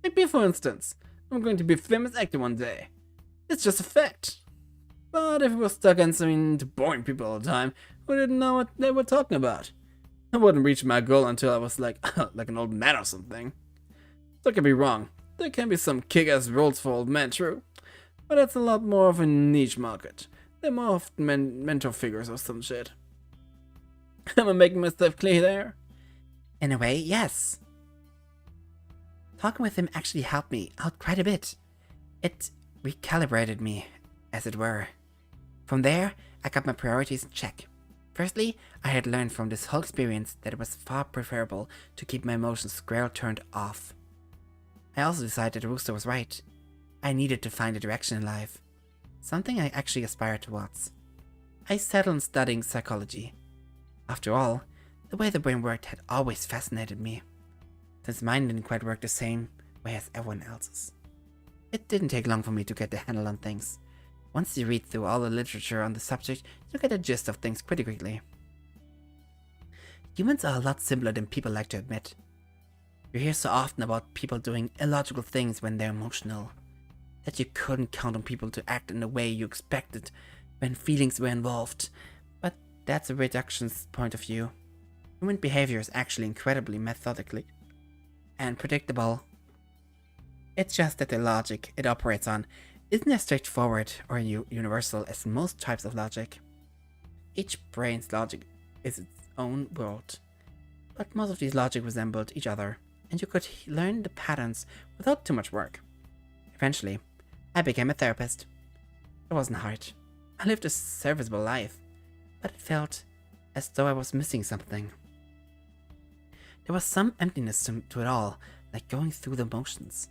Take me for instance. I'm going to be a famous actor one day. It's just a fact. But if we were stuck answering to boring people all the time, we didn't know what they were talking about. I wouldn't reach my goal until I was like an old man or something. Don't get me wrong. There can be some kick-ass roles for old men, true. But that's a lot more of a niche market. They're more often mentor figures or some shit. Am I making myself clear there? In a way, yes. Talking with him actually helped me out quite a bit. It recalibrated me, as it were. From there, I got my priorities in check. Firstly, I had learned from this whole experience that it was far preferable to keep my emotions square turned off. I also decided the rooster was right. I needed to find a direction in life. Something I actually aspired towards. I settled on studying psychology. After all, the way the brain worked had always fascinated me, since mine didn't quite work the same way as everyone else's. It didn't take long for me to get the handle on things. Once you read through all the literature on the subject, you get the gist of things pretty quickly. Humans are a lot simpler than people like to admit. You hear so often about people doing illogical things when they're emotional, that you couldn't count on people to act in the way you expected when feelings were involved. But that's a reductionist point of view. Human behavior is actually incredibly methodically and predictable. It's just that the logic it operates on isn't as straightforward or universal as most types of logic. Each brain's logic is its own world, but most of these logic resembled each other, and you could learn the patterns without too much work. Eventually, I became a therapist. It wasn't hard. I lived a serviceable life, but it felt as though I was missing something. There was some emptiness to it all, like going through the motions.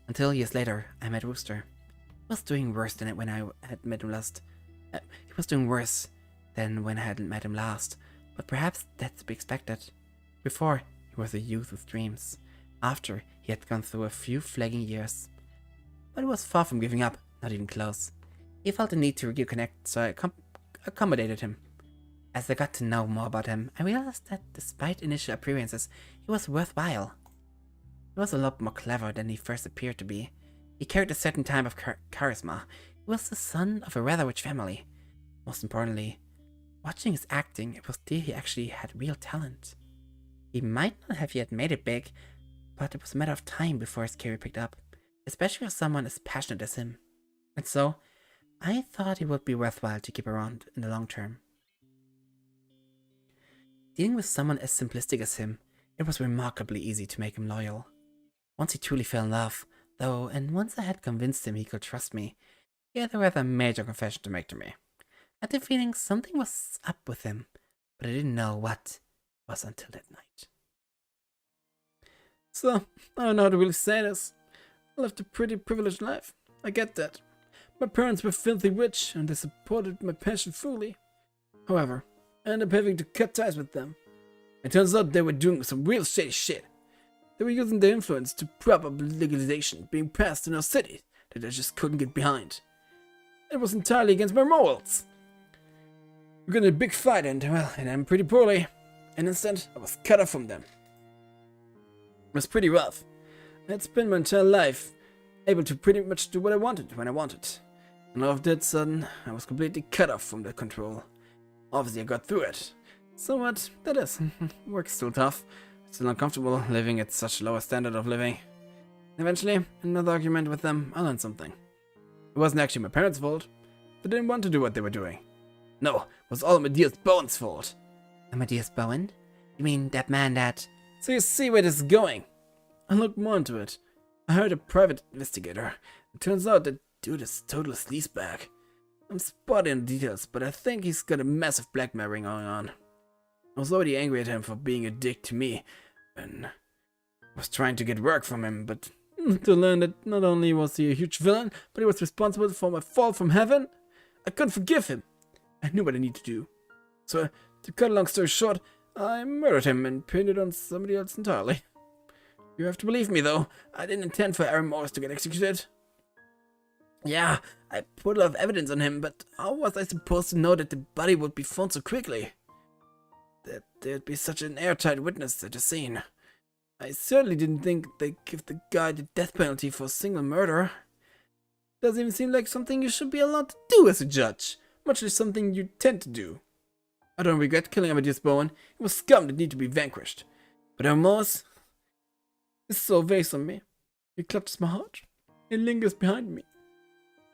Until years later, I met Rooster. He was doing worse than when I had met him last. He was doing worse than when I had met him last, but perhaps that's to be expected. Before, he was a youth with dreams. After, he had gone through a few flagging years. But he was far from giving up, not even close. He felt the need to reconnect, so I accommodated him. As I got to know more about him, I realized that despite initial appearances, he was worthwhile. He was a lot more clever than he first appeared to be. He carried a certain type of charisma. He was the son of a rather rich family. Most importantly, watching his acting, it was clear he actually had real talent. He might not have yet made it big, but it was a matter of time before his career picked up, especially for someone as passionate as him. And so, I thought he would be worthwhile to keep around in the long term. Dealing with someone as simplistic as him, it was remarkably easy to make him loyal. Once he truly fell in love, though, and once I had convinced him he could trust me, he had a rather major confession to make to me. I had the feeling something was up with him, but I didn't know what it was until that night. So, I don't know how to really say this. I lived a pretty privileged life. I get that. My parents were filthy rich, and they supported my passion fully. However, I ended up having to cut ties with them. It turns out they were doing some real shady shit. They were using their influence to prop up legalization being passed in our city that I just couldn't get behind. It was entirely against my morals. We got in a big fight and, well, it ended pretty poorly. In an instant, I was cut off from them. It was pretty rough. I had spent my entire life able to pretty much do what I wanted when I wanted. And all of that sudden, I was completely cut off from the control. Obviously, I got through it. Somewhat, that is. Work's still tough. Still uncomfortable living at such low standard of living. Eventually, in another argument with them, I learned something. It wasn't actually my parents' fault. They didn't want to do what they were doing. No, it was all Amadeus Bowen's fault. Amadeus Bowen? You mean that man that... So you see where this is going. I looked more into it. I hired a private investigator. It turns out that dude is total sleazebag. I'm spotty on the details, but I think he's got a massive blackmail ring going on. I was already angry at him for being a dick to me, and I was trying to get work from him, but to learn that not only was he a huge villain, but he was responsible for my fall from heaven, I couldn't forgive him. I knew what I needed to do. So, to cut a long story short, I murdered him and pinned it on somebody else entirely. You have to believe me, though. I didn't intend for Aaron Morris to get executed. Yeah, I put a lot of evidence on him, but how was I supposed to know that the body would be found so quickly? That there'd be such an airtight witness at the scene. I certainly didn't think they'd give the guy the death penalty for a single murder. Doesn't even seem like something you should be allowed to do as a judge, much less something you tend to do. I don't regret killing Amadeus Bowen. He was scum that need to be vanquished. But Aaron Morris is so vase on me. He clutches my heart. He lingers behind me.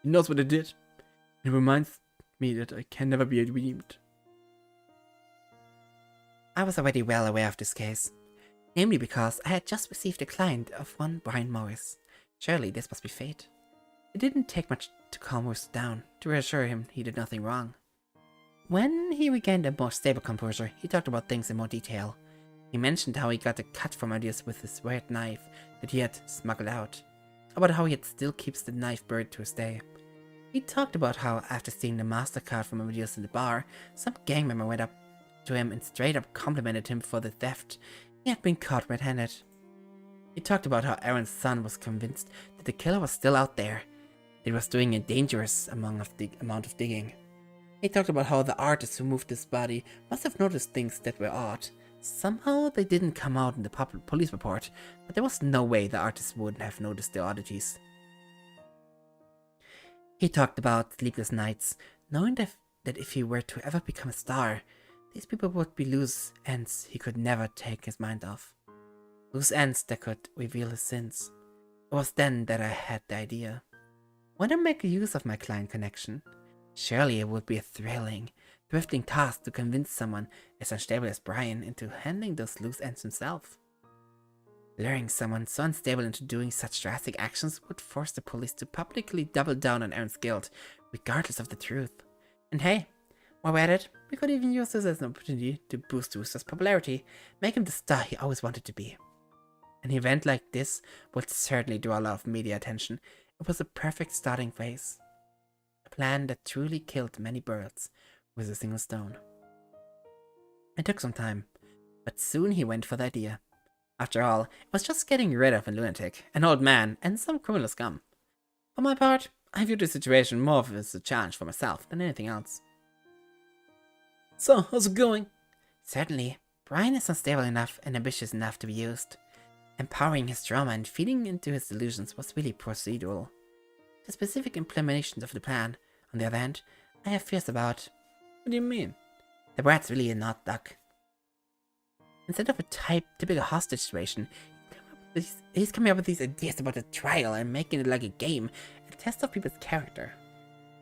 He knows what I did. It reminds me that I can never be redeemed. I was already well aware of this case. Namely because I had just received a client of one Brian Morris. Surely this must be fate. It didn't take much to calm Morris down, to reassure him he did nothing wrong. When he regained a more stable composure, he talked about things in more detail. He mentioned how he got a cut from Amadeus with his weird knife that he had smuggled out. About how he still keeps the knife buried to this day. He talked about how, after seeing the MasterCard from Amadeus in the bar, some gang member went up to him and straight up complimented him for the theft. He had been caught red-handed. He talked about how Aaron's son was convinced that the killer was still out there. That he was doing a dangerous amount of digging. He talked about how the artist who moved his body must have noticed things that were odd. Somehow they didn't come out in the police report, but there was no way the artist wouldn't have noticed the oddities. He talked about sleepless nights, knowing that if he were to ever become a star, these people would be loose ends he could never take his mind off. Loose ends that could reveal his sins. It was then that I had the idea. Why not make use of my client connection? Surely it would be a thrilling, thrifting task to convince someone as unstable as Brian into handling those loose ends himself. Luring someone so unstable into doing such drastic actions would force the police to publicly double down on Aaron's guilt, regardless of the truth. And hey, while we're at it, we could even use this as an opportunity to boost Rooster's popularity, make him the star he always wanted to be. An event like this would certainly draw a lot of media attention. It was a perfect starting phase. A plan that truly killed many birds with a single stone. It took some time, but soon he went for the idea. After all, it was just getting rid of a lunatic, an old man, and some criminal scum. For my part, I viewed the situation more as a challenge for myself than anything else. So, how's it going? Certainly, Brian is unstable enough and ambitious enough to be used. Empowering his drama and feeding into his delusions was really procedural. The specific implementations of the plan, on the other hand, I have fears about. What do you mean? The brat's really an odd duck. Instead of a typical hostage situation, he's coming up with these ideas about a trial and making it like a game, a test of people's character.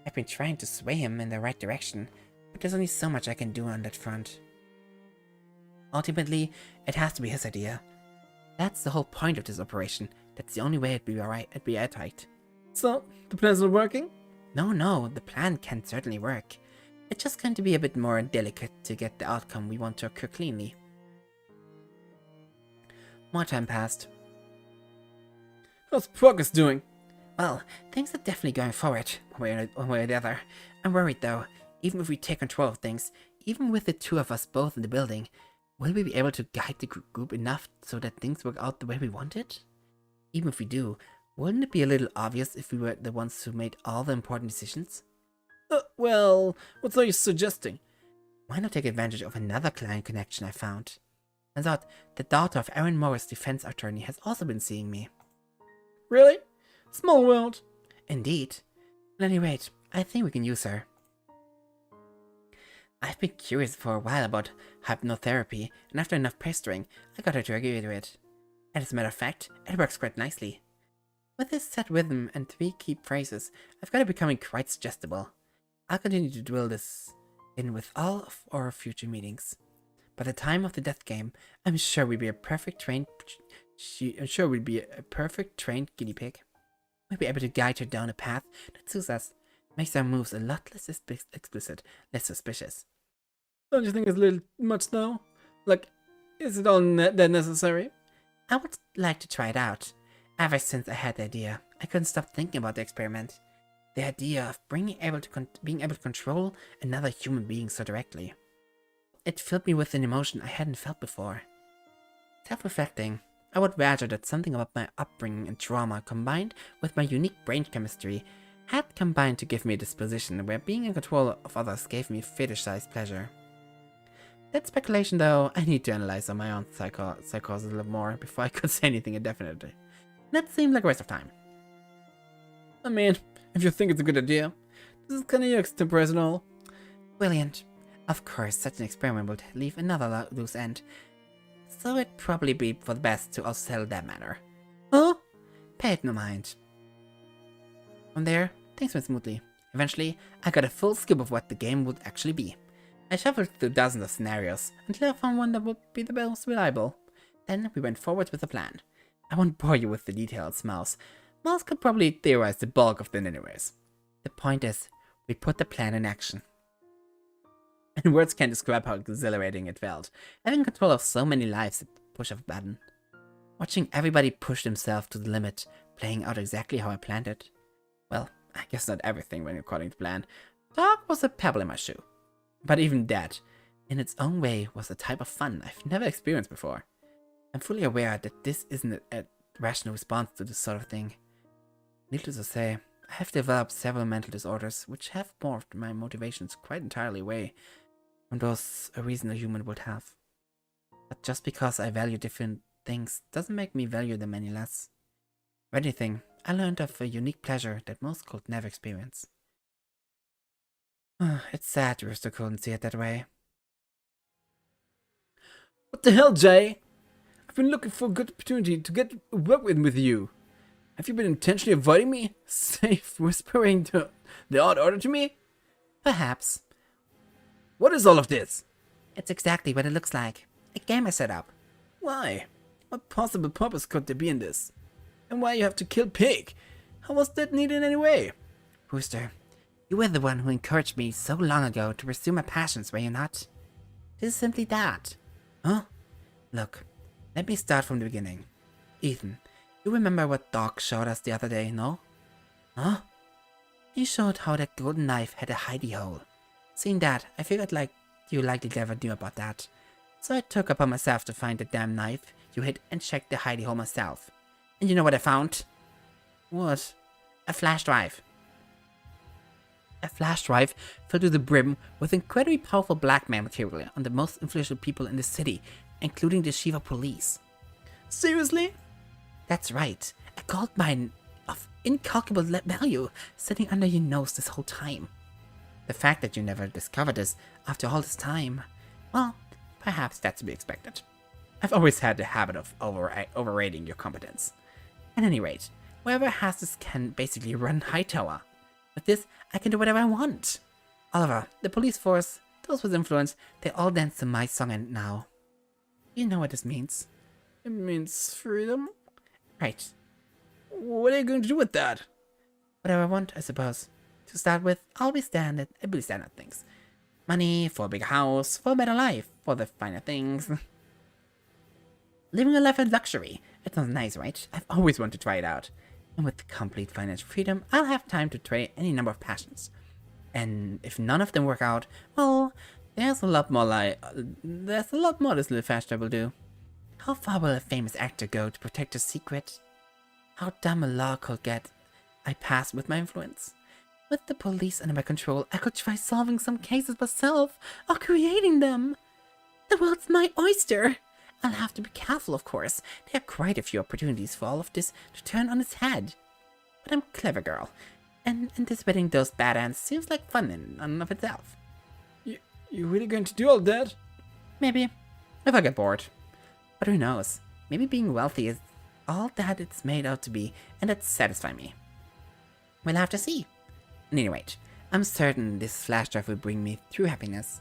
I've been trying to sway him in the right direction, but there's only so much I can do on that front. Ultimately, it has to be his idea. That's the whole point of this operation. That's the only way it'd be alright, it'd be airtight. So, the plan's not working? No, the plan can certainly work. It's just going to be a bit more delicate to get the outcome we want to occur cleanly. More time passed. How's progress doing? Well, things are definitely going forward, one way or the other. I'm worried though, even if we take control of things, even with the two of us both in the building, will we be able to guide the group enough so that things work out the way we want it? Even if we do, wouldn't it be a little obvious if we were the ones who made all the important decisions? Well, what are you suggesting? Why not take advantage of another client connection I found? Turns out the daughter of Aaron Morris' defense attorney has also been seeing me. Really? Small world. Indeed. At any rate, I think we can use her. I've been curious for a while about hypnotherapy, and after enough pestering, I got her to agree to it. And as a matter of fact, it works quite nicely. With this set rhythm and 3 key phrases, I've got it becoming quite suggestible. I'll continue to drill this in with all of our future meetings. By the time of the death game, I'm sure we'd be a perfect trained guinea pig. We'll be able to guide her down a path that suits us, makes our moves a lot less explicit, less suspicious. Don't you think it's a little much though? Like, is it all that necessary? I would like to try it out. Ever since I had the idea, I couldn't stop thinking about the experiment. The idea of being able to control another human being so directly. It filled me with an emotion I hadn't felt before. Self-reflecting, I would wager that something about my upbringing and trauma combined with my unique brain chemistry had combined to give me a disposition where being in control of others gave me fetish-sized pleasure. That speculation though, I need to analyze on my own psychos a little more before I could say anything indefinitely. That seemed like a waste of time. I mean, if you think it's a good idea, this is kinda extemporaneous and all. Brilliant. Of course, such an experiment would leave another loose end. So it'd probably be for the best to also settle that matter. Huh? Pay it no mind. From there, things went smoothly. Eventually, I got a full scoop of what the game would actually be. I shuffled through dozens of scenarios until I found one that would be the most reliable. Then we went forward with a plan. I won't bore you with the details, Mouse. Mouse could probably theorize the bulk of them anyways. The point is, we put the plan in action. And words can't describe how exhilarating it felt, having control of so many lives at the push of a button. Watching everybody push themselves to the limit, playing out exactly how I planned it. Well, I guess not everything went according to plan. Talk was a pebble in my shoe. But even that, in its own way, was a type of fun I've never experienced before. I'm fully aware that this isn't a rational response to this sort of thing. Needless to say, I have developed several mental disorders which have morphed my motivations quite entirely away from those a reasonable human would have. But just because I value different things doesn't make me value them any less. If anything, I learned of a unique pleasure that most could never experience. It's sad Rooster couldn't see it that way. What the hell, Jay? I've been looking for a good opportunity to get work with you. Have you been intentionally avoiding me? Safe whispering the odd order to me? Perhaps. What is all of this? It's exactly what it looks like. A game I set up. Why? What possible purpose could there be in this? And why you have to kill Pig? How was that needed in any way? Rooster, you were the one who encouraged me so long ago to pursue my passions, were you not? This is simply that. Huh? Look, let me start from the beginning. Ethan, you remember what Doc showed us the other day, no? Huh? He showed how that golden knife had a hidey hole. Seeing that, I figured like you likely never knew about that. So I took upon myself to find the damn knife you hid and check the hidey hole myself. And you know what I found? What? A flash drive. A flash drive filled to the brim with incredibly powerful blackmail material on the most influential people in the city, including the Shiva police. Seriously? That's right. A gold mine of incalculable value sitting under your nose this whole time. The fact that you never discovered this after all this time, well, perhaps that's to be expected. I've always had the habit of overrating your competence. At any rate, whoever has this can basically run Hightower. With this, I can do whatever I want. Oliver, the police force, those with influence, they all dance to my song and now. You know what this means. It means freedom? Right. What are you going to do with that? Whatever I want, I suppose. To start with, I'll be standard things. Money, for a bigger house, for a better life, for the finer things. Living a life of luxury. It sounds nice, right? I've always wanted to try it out. And with complete financial freedom, I'll have time to try any number of passions. And if none of them work out, well, there's a lot more this little fast travel will do. How far will a famous actor go to protect a secret? How dumb a law could get I pass with my influence. With the police under my control, I could try solving some cases myself, or creating them. The world's my oyster. I'll have to be careful, of course. There are quite a few opportunities for all of this to turn on its head. But I'm a clever girl. And anticipating those bad ends seems like fun in and of itself. You really going to do all that? Maybe, if I get bored. But who knows? Maybe being wealthy is all that it's made out to be, and that satisfies me. We'll have to see. At any rate, I'm certain this flash drive will bring me true happiness.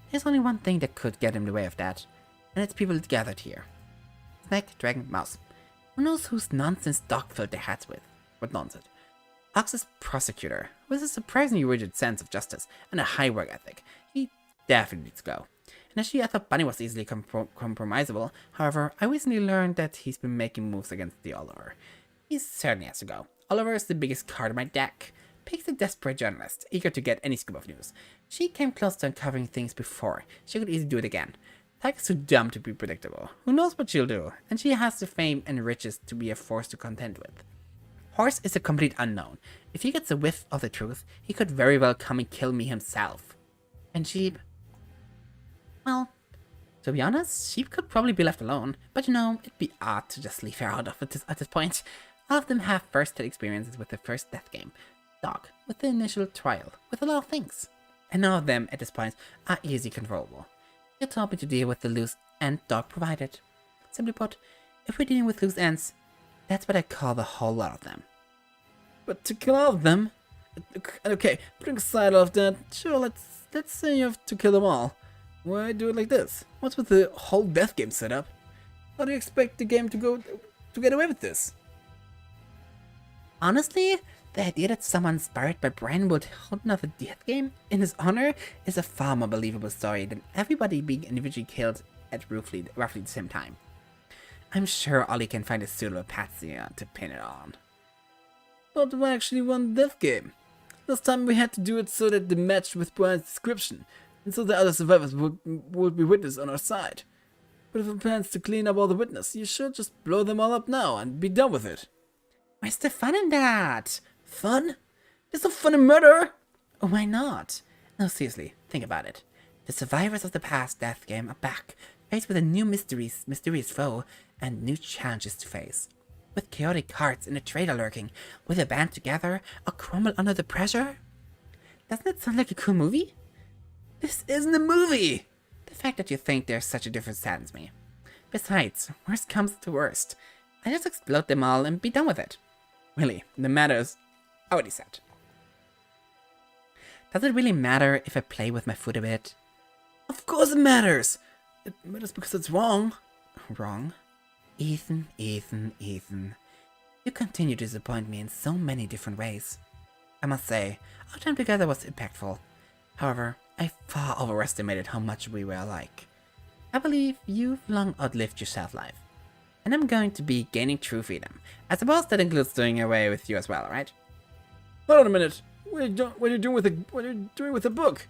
There's only one thing that could get in the way of that, and it's people gathered here. Snake, dragon, mouse. Who knows whose nonsense Doc filled their hats with? What nonsense? Ox's prosecutor, who has a surprisingly rigid sense of justice and a high work ethic. He definitely needs to go. Initially, I thought Bunny was easily compromisable. However, I recently learned that he's been making moves against the Oliver. He certainly has to go. Oliver is the biggest card in my deck. Pig's a desperate journalist, eager to get any scoop of news. She came close to uncovering things before. She could easily do it again. Tiger's too dumb to be predictable. Who knows what she'll do? And she has the fame and riches to be a force to contend with. Horse is a complete unknown. If he gets a whiff of the truth, he could very well come and kill me himself. And Sheep? Well, to be honest, Sheep could probably be left alone, but you know, it'd be odd to just leave her out of it at this point. All of them have first-hand experiences with the first death game. Dog, with the initial trial, with a lot of things. And none of them, at this point, are easy controllable. You told me to deal with the loose end Dog provided. Simply put, if we're dealing with loose ends, that's what I call the whole lot of them. But to kill all of them? Okay, putting aside all of that, sure, let's say you have to kill them all. Why do it like this? What's with the whole death game setup? How do you expect the game to get away with this? Honestly, the idea that someone inspired by Brian would hold another death game in his honor is a far more believable story than everybody being individually killed at roughly the same time. I'm sure Ollie can find a suitable patsy to pin it on. But we actually won the death game. Last time we had to do it so that they matched with Brian's description, and so the other survivors would be witness on our side. But if it plans to clean up all the witness, you should just blow them all up now and be done with it. Where's the fun in that? Fun? There's no fun in murder! Oh, why not? No, seriously, think about it. The survivors of the past death game are back, faced with a new mysterious foe and new challenges to face. With chaotic cards and a traitor lurking, will they band together or crumble under the pressure? Doesn't that sound like a cool movie? This isn't a movie! The fact that you think there's such a difference saddens me. Besides, worst comes to worst. I just explode them all and be done with it. Really, the matter is already set. Does it really matter if I play with my foot a bit? Of course it matters! It matters because it's wrong. Wrong? Ethan. You continue to disappoint me in so many different ways. I must say, our time together was impactful. However, I far overestimated how much we were alike. I believe you've long outlived your self-life. And I'm going to be gaining true freedom. I suppose that includes doing away with you as well, right? Hold on a minute. What are you doing with the book?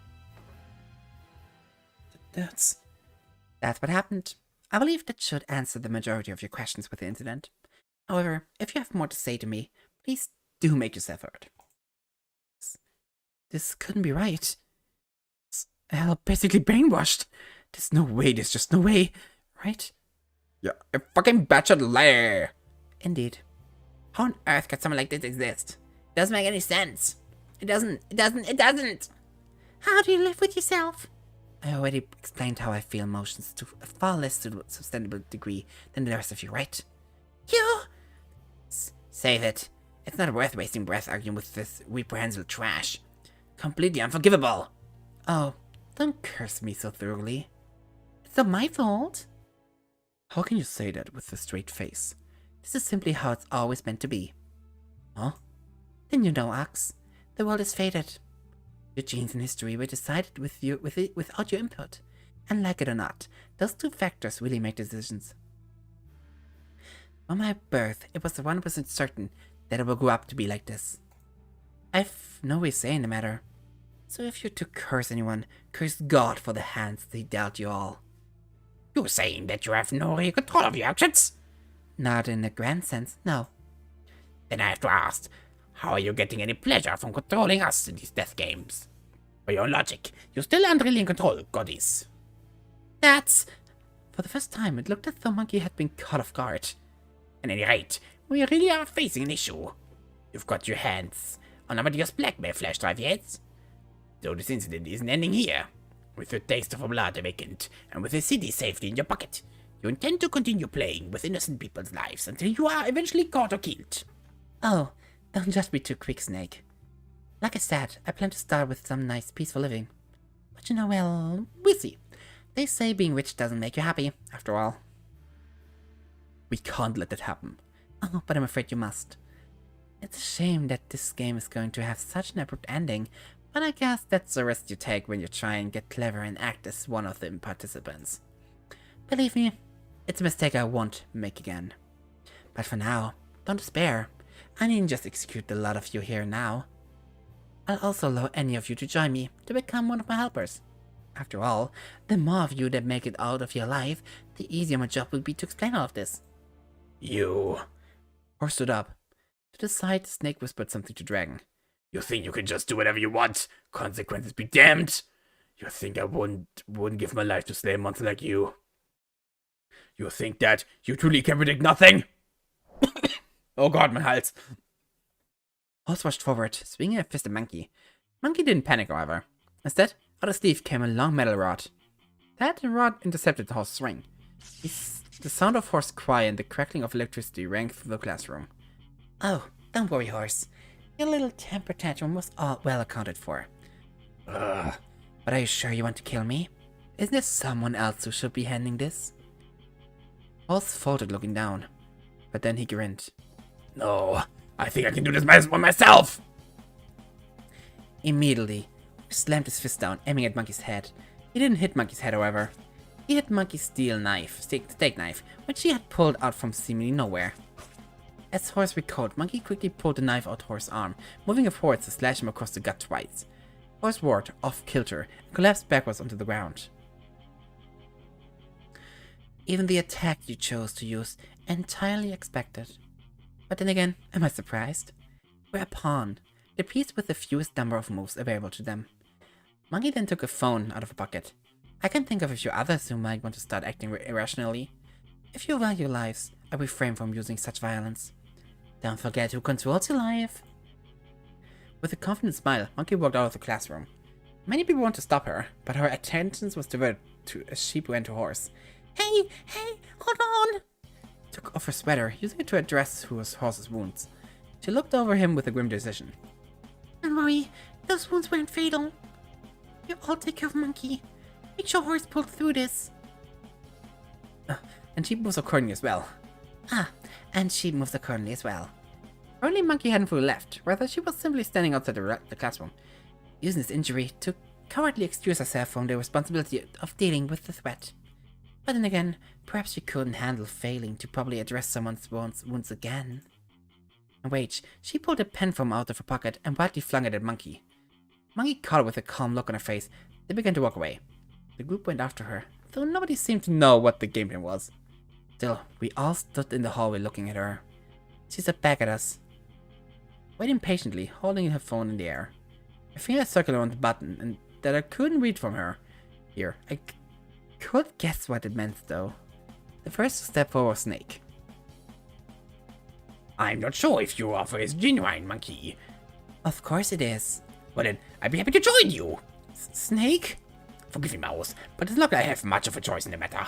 That's what happened. I believe that should answer the majority of your questions with the incident. However, if you have more to say to me, please do make yourself heard. This couldn't be right. Hell, basically brainwashed. There's just no way, right? You're a fucking batshit liar. Indeed. How on earth could someone like this exist? It doesn't make any sense. It doesn't. How do you live with yourself? I already explained how I feel emotions to a far less sustainable degree than the rest of you, right? You... Save it. It's not worth wasting breath arguing with this reprehensible trash. Completely unforgivable. Oh, don't curse me so thoroughly. It's not my fault. How can you say that with a straight face? This is simply how it's always meant to be. Huh? Then you know, Axe. The world is fated. Your genes and history were decided without your input. And like it or not, those two factors really make decisions. From my birth, it was 100% certain that I would grow up to be like this. I've no way say in the matter. So if you're to curse anyone, curse God for the hands that he dealt you all. You're saying that you have no real control of your actions? Not in a grand sense, no. Then I have to ask, how are you getting any pleasure from controlling us in these death games? By your own logic, you still aren't really in control, goddess. That's... For the first time, it looked as though Monkey had been caught off guard. At any rate, we really are facing an issue. You've got your hands on Amadeus' blackmail flash drive yet? So this incident isn't ending here. With your taste of blood awakened, and with the city safely in your pocket, you intend to continue playing with innocent people's lives until you are eventually caught or killed. Oh, don't just be too quick, Snake. Like I said, I plan to start with some nice, peaceful living. But you know, well, we'll see. They say being rich doesn't make you happy, after all. We can't let that happen. Oh, but I'm afraid you must. It's a shame that this game is going to have such an abrupt ending, but I guess that's the risk you take when you try and get clever and act as one of the participants. Believe me, it's a mistake I won't make again. But for now, don't despair. I needn't just execute the lot of you here now. I'll also allow any of you to join me to become one of my helpers. After all, the more of you that make it out of your life, the easier my job will be to explain all of this. You... Horse stood up. To the side, Snake whispered something to Dragon. You think you can just do whatever you want? Consequences be damned! You think I wouldn't give my life to slay a monster like you? You think that you truly can predict nothing? Oh god, mein Hals. Horse rushed forward, swinging a fist at Monkey. Monkey didn't panic, however. Instead, out of sleeve came a long metal rod. That rod intercepted the horse's swing. The sound of Horse's cry and the crackling of electricity rang through the classroom. Oh, don't worry, Horse. Your little temper tantrum was all well accounted for. Ugh. But are you sure you want to kill me? Isn't there someone else who should be handling this? Horse faltered, looking down. But then he grinned. No, I think I can do this by myself! Immediately, Horse slammed his fist down, aiming at Monkey's head. He didn't hit Monkey's head, however. He hit Monkey's steak knife, which he had pulled out from seemingly nowhere. As Horse recoiled, Monkey quickly pulled the knife out Horse's arm, moving it forwards to slash him across the gut twice. Horse roared, off kilter, and collapsed backwards onto the ground. Even the attack you chose to use, entirely expected. But then again, am I surprised? We're a pawn, the piece with the fewest number of moves available to them. Monkey then took a phone out of a pocket. I can think of a few others who might want to start acting irrationally. If you value lives, I refrain from using such violence. Don't forget who controls your life. With a confident smile, Monkey walked out of the classroom. Many people want to stop her, but her attention was diverted to as she ran to Horse. Hey, hold on! Took off her sweater, using it to address Horse's wounds. She looked over him with a grim decision. Don't worry, those wounds weren't fatal. You all take care of Monkey. Make sure Horse pulled through this. And she moves accordingly as well. And she moves accordingly as well. Only Monkey hadn't fully left, rather she was simply standing outside the classroom, using this injury to cowardly excuse herself from the responsibility of dealing with the threat. But then again, perhaps she couldn't handle failing to properly address someone's wounds again. And wait, she pulled a pen from out of her pocket and wildly flung it at Monkey. Monkey caught her with a calm look on her face. They began to walk away. The group went after her, though nobody seemed to know what the game plan was. Still, we all stood in the hallway looking at her. She stood back at us, waiting patiently, holding her phone in the air. Her fingers circled around the button and that I couldn't read from her. Here, I could guess what it meant, though. The first to step forward was Snake. I'm not sure if your offer is genuine, Monkey. Of course it is. Well then, I'd be happy to join you. Snake? Forgive me, Mouse, but it's not like I have much of a choice in the matter.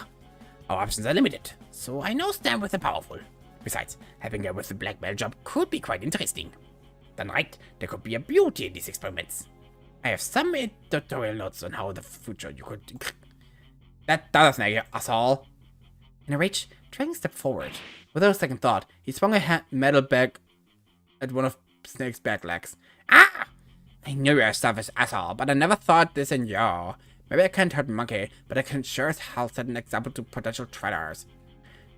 Our options are limited, so I now stand with the powerful. Besides, helping her with the blackmail job could be quite interesting. Done right, there could be a beauty in these experiments. I have some editorial notes on how the future you could... That does not, you asshole. In a rage, Dragon stepped forward. Without a second thought, he swung a metal bag at one of Snake's back legs. Ah! I knew you were a selfish asshole, but I never thought this in you. Maybe I can't hurt Monkey, but I can sure as hell set an example to potential traitors.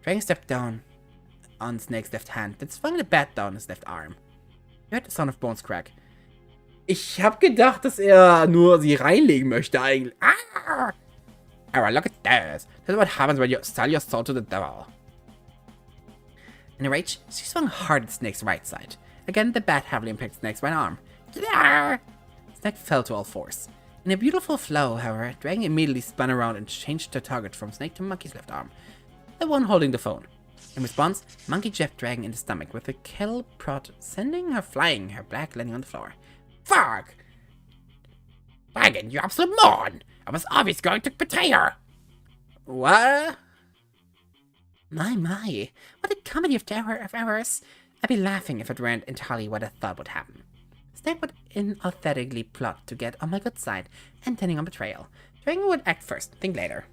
Dragon stepped down on Snake's left hand, then swung the bat down his left arm. He heard the sound of bones crack. Ich hab gedacht, dass nur sie reinlegen möchte eigentlich. Ah! Alright, look at this. This is what happens when you sell your soul to the devil. In a rage, she swung hard at Snake's right side. Again, the bat heavily impacted Snake's right arm. Ah! Snake fell to all fours. In a beautiful flow, however, Dragon immediately spun around and changed her target from Snake to Monkey's left arm, the one holding the phone. In response, Monkey jabbed Dragon in the stomach with a kettle prod, sending her flying, her back landing on the floor. Fuck! Dragon, you absolute moron! I was obviously going to betray her! What? My, what a comedy of errors. I'd be laughing if it weren't entirely what I thought would happen. Snake would inauthentically plot to get on my good side, intending on betrayal. Dragon would act first, think later.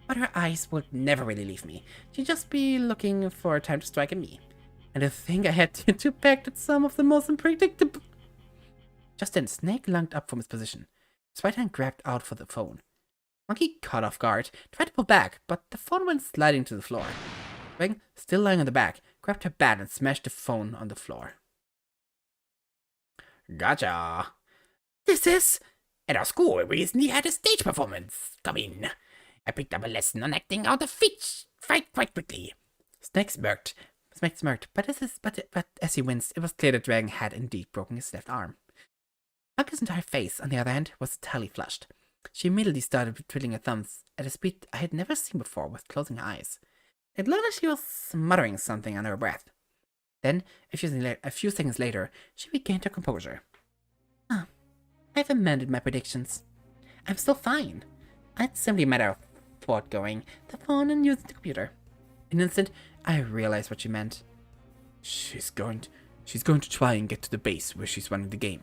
But her eyes would never really leave me. She'd just be looking for a time to strike at me. And to think I had to pack at some of the most unpredictable... Just then, Snake lunged up from his position. His right hand grabbed out for the phone. Monkey, caught off guard, tried to pull back, but the phone went sliding to the floor. Dragon, still lying on the back, grabbed her bat and smashed the phone on the floor. Gotcha. This is... At our school, we recently had a stage performance. Come in. I picked up a lesson on acting out a fight quite quickly. Snake smirked, but as he winced, it was clear that Dragon had indeed broken his left arm. Monkey's entire face, on the other hand, was entirely flushed. She immediately started twiddling her thumbs at a speed I had never seen before with closing her eyes. It looked like she was muttering something under her breath. Then, a few seconds later, she regained her composure. I've amended my predictions. I'm still fine. It's simply a matter of fortgoing the phone and using the computer. In an instant, I realized what she meant. She's going to try and get to the base where she's running the game.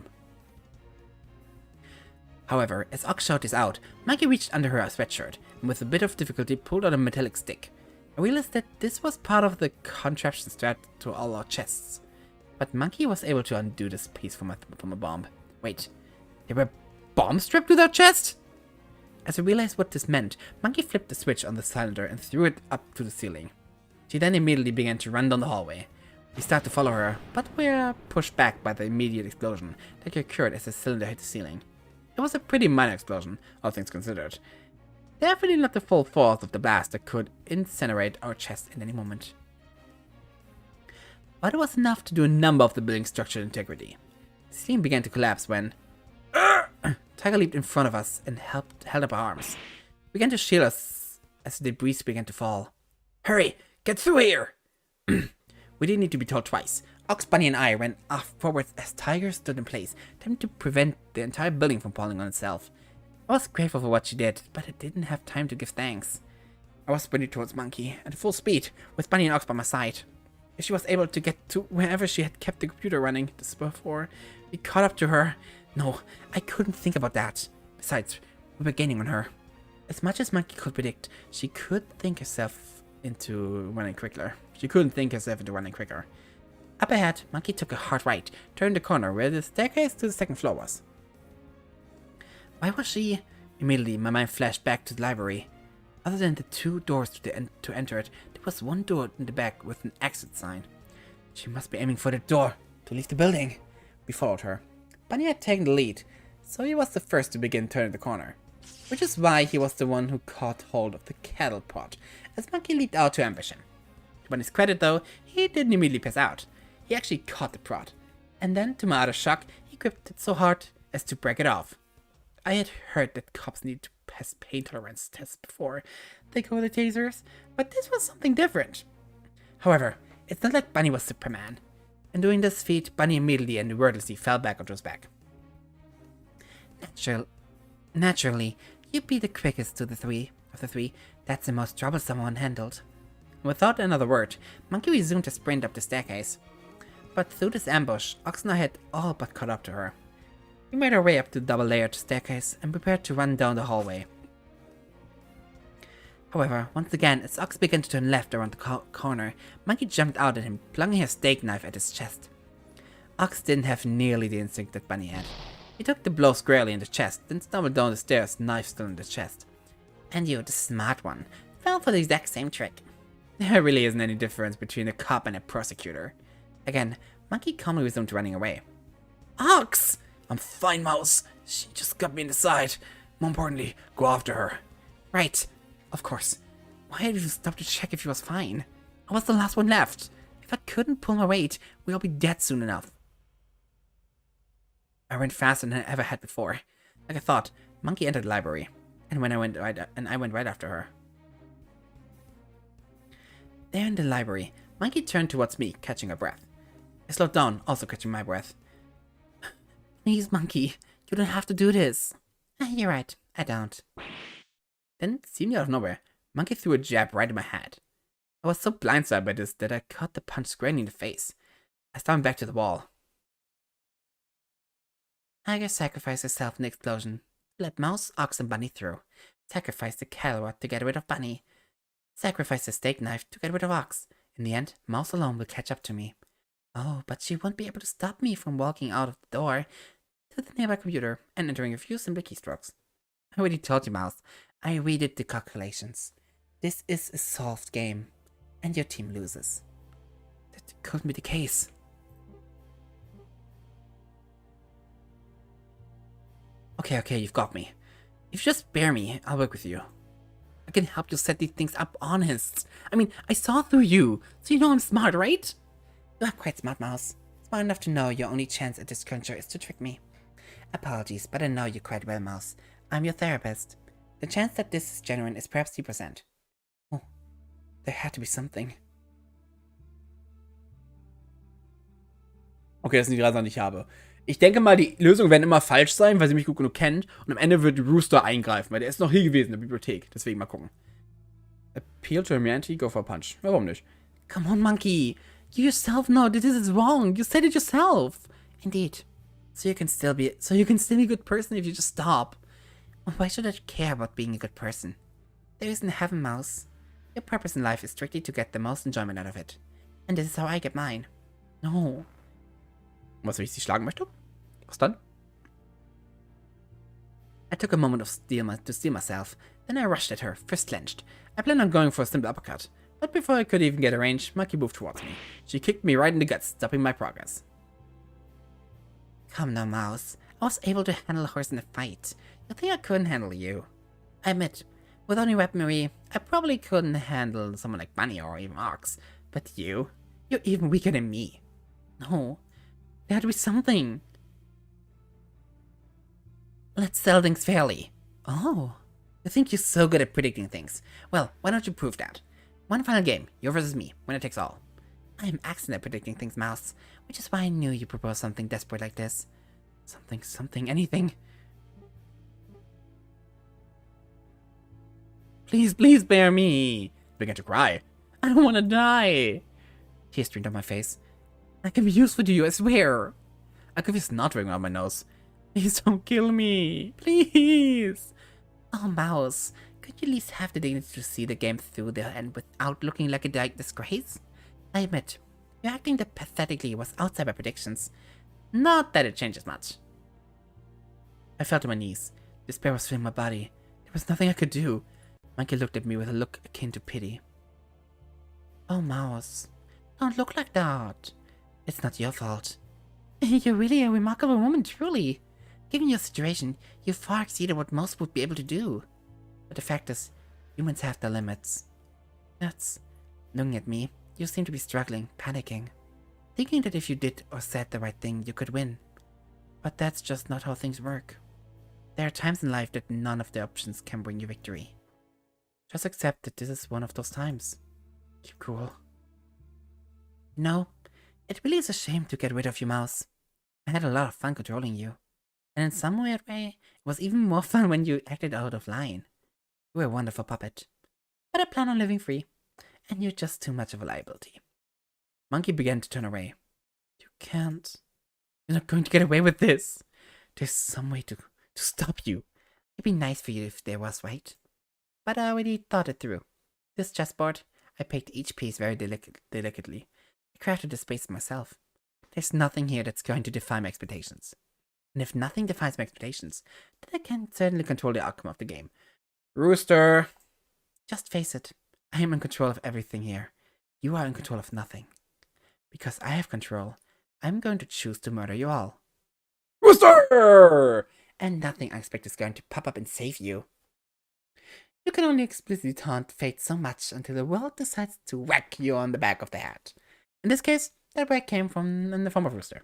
However, as Ox shouted this out, Maggie reached under her sweatshirt and with a bit of difficulty pulled out a metallic stick. I realized that this was part of the contraption strapped to all our chests. But Monkey was able to undo this piece from a bomb. Wait, there were bombs strapped to their chest? As I realized what this meant, Monkey flipped the switch on the cylinder and threw it up to the ceiling. She then immediately began to run down the hallway. We started to follow her, but were pushed back by the immediate explosion that occurred as the cylinder hit the ceiling. It was a pretty minor explosion, all things considered. Definitely not the full force of the blast that could incinerate our chest at any moment. But it was enough to do a number of the building's structural integrity. The ceiling began to collapse when Tiger leaped in front of us and held up our arms. He began to shield us as the debris began to fall. Hurry! Get through here! We didn't need to be told twice. Ox, Bunny, and I ran off forwards as Tiger stood in place, attempting to prevent the entire building from falling on itself. I was grateful for what she did, but I didn't have time to give thanks. I was sprinting towards Monkey at full speed, with Bunny and Ox by my side. If she was able to get to wherever she had kept the computer running this before, we caught up to her. No, I couldn't think about that. Besides, we were gaining on her. As much as Monkey could predict, she could think herself into running quicker. Up ahead, Monkey took a hard right, turned the corner where the staircase to the second floor was. Why was she? Immediately, my mind flashed back to the library. Other than the two doors to enter it, there was one door in the back with an exit sign. She must be aiming for the door to leave the building. We followed her. Bunny had taken the lead, so he was the first to begin turning the corner. Which is why he was the one who caught hold of the cattle prod, as Monkey leaped out to ambush him. To Bunny's credit though, he didn't immediately pass out. He actually caught the prod, and then, to my utter shock, he gripped it so hard as to break it off. I had heard that cops need to pass pain tolerance tests before they go with the tasers, but this was something different. However, it's not like Bunny was Superman. And doing this feat, Bunny immediately and wordlessly fell back onto his back. Naturally, you'd be the quickest of the three. That's the most troublesome one handled. Without another word, Monkey resumed his sprint up the staircase. But through this ambush, Ox and I had all but caught up to her. We made our way up the double-layered staircase and prepared to run down the hallway. However, once again, as Ox began to turn left around the corner, Monkey jumped out at him, plunging a steak knife at his chest. Ox didn't have nearly the instinct that Bunny had. He took the blow squarely in the chest, then stumbled down the stairs, knife still in the chest. And you, the smart one, fell for the exact same trick. There really isn't any difference between a cop and a prosecutor. Again, Monkey calmly resumed running away. Ox! I'm fine, Mouse. She just got me in the side. More importantly, go after her. Right. Of course. Why did you stop to check if she was fine? I was the last one left. If I couldn't pull my weight, we'd all be dead soon enough. I ran faster than I ever had before. Like I thought, Monkey entered the library, and I went right after her. There in the library, Monkey turned towards me, catching her breath. I slowed down, also catching my breath. Please, Monkey, you don't have to do this. You're right, I don't. Then, seemingly out of nowhere, Monkey threw a jab right in my head. I was so blindsided by this that I caught the punch squarely in the face. I stabbed back to the wall. Tiger sacrificed herself in the explosion. Let Mouse, Ox, and Bunny through. Sacrificed the cattle rod to get rid of Bunny. Sacrificed the steak knife to get rid of Ox. In the end, Mouse alone will catch up to me. Oh, but she won't be able to stop me from walking out of the door to the nearby computer and entering a few simple keystrokes. I already told you, Mouse. I redid the calculations. This is a solved game, and your team loses. That couldn't be the case. Okay, you've got me. If you just spare me, I'll work with you. I can help you set these things up honest. I mean, I saw through you, so you know I'm smart, right? You are quite smart, Mouse. Smart enough to know your only chance at this conjure is to trick me. Apologies, but I know you quite well, Mouse. I'm your therapist. The chance that this is genuine is perhaps 3%. Oh, there had to be something. Okay, das sind die drei Sachen, die ich habe. Ich denke mal, die Lösungen werden immer falsch sein, weil sie mich gut genug kennt. Und am Ende wird Rooster eingreifen, weil der ist noch hier gewesen in der Bibliothek. Deswegen mal gucken. Appeal to humanity, go for a punch. Ja, warum nicht? Come on, Monkey. You yourself know that this is wrong. You said it yourself. Indeed. So you can still be a good person if you just stop. Why should I care about being a good person? There isn't heaven, Mouse. Your purpose in life is strictly to get the most enjoyment out of it. And this is how I get mine. No. Was, wenn ich sie schlagen möchte? Was dann? I took a moment to steal myself. Then I rushed at her, fist clenched. I planned on going for a simple uppercut. But before I could even get a range, Monkey moved towards me. She kicked me right in the guts, stopping my progress. Come now, Mouse. I was able to handle a horse in a fight. You think I couldn't handle you? I admit, with only weaponry, I probably couldn't handle someone like Bunny or even Ox. But you're even weaker than me. No, there had to be something. Let's settle things fairly. Oh, you think you're so good at predicting things. Well, why don't you prove that? One final game, you versus me, winner takes all. I am excellent at predicting things, Mouse, which is why I knew you'd propose something desperate like this. Something, anything. Please spare me. Began to cry. I don't want to die. Tears streamed down my face. I can be useful to you, I swear. I could feel snot running out my nose. Please don't kill me. Please. Oh, Mouse, could you at least have the dignity to see the game through the end without looking like a disgrace? I admit, your acting that pathetically was outside my predictions. Not that it changes much. I fell to my knees. Despair was filling my body. There was nothing I could do. Monkey looked at me with a look akin to pity. Oh, Mouse, don't look like that. It's not your fault. You're really a remarkable woman, truly. Given your situation, you far exceeded what most would be able to do. But the fact is, humans have their limits. That's... Looking at me, you seem to be struggling, panicking. Thinking that if you did or said the right thing, you could win. But that's just not how things work. There are times in life that none of the options can bring you victory. Just accept that this is one of those times. Keep cool. You know, it really is a shame to get rid of you, Mouse. I had a lot of fun controlling you. And in some weird way, it was even more fun when you acted out of line. You were a wonderful puppet. But I plan on living free. And you're just too much of a liability. Monkey began to turn away. You can't. You're not going to get away with this. There's some way to stop you. It'd be nice for you if there was, right? But I already thought it through. This chessboard, I picked each piece very delicately. I crafted the space myself. There's nothing here that's going to defy my expectations. And if nothing defies my expectations, then I can certainly control the outcome of the game. Rooster. Just face it. I am in control of everything here. You are in control of nothing. Because I have control, I'm going to choose to murder you all. Rooster! And nothing unexpected is going to pop up and save you. You can only explicitly taunt fate so much until the world decides to whack you on the back of the head. In this case, that whack came in the form of Rooster.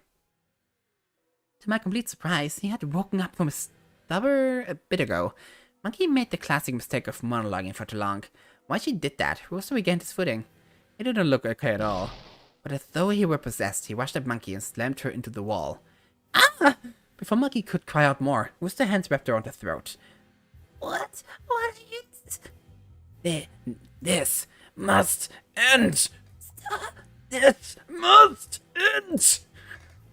To my complete surprise, he had woken up from a stupor a bit ago. Monkey made the classic mistake of monologuing for too long. While she did that, Rooster regained his footing. It didn't look okay at all. But as though he were possessed, he rushed at Monkey and slammed her into the wall. Ah! Before Monkey could cry out more, Rooster's hands wrapped around her throat. What? What are you... This must end. Stop. This must end.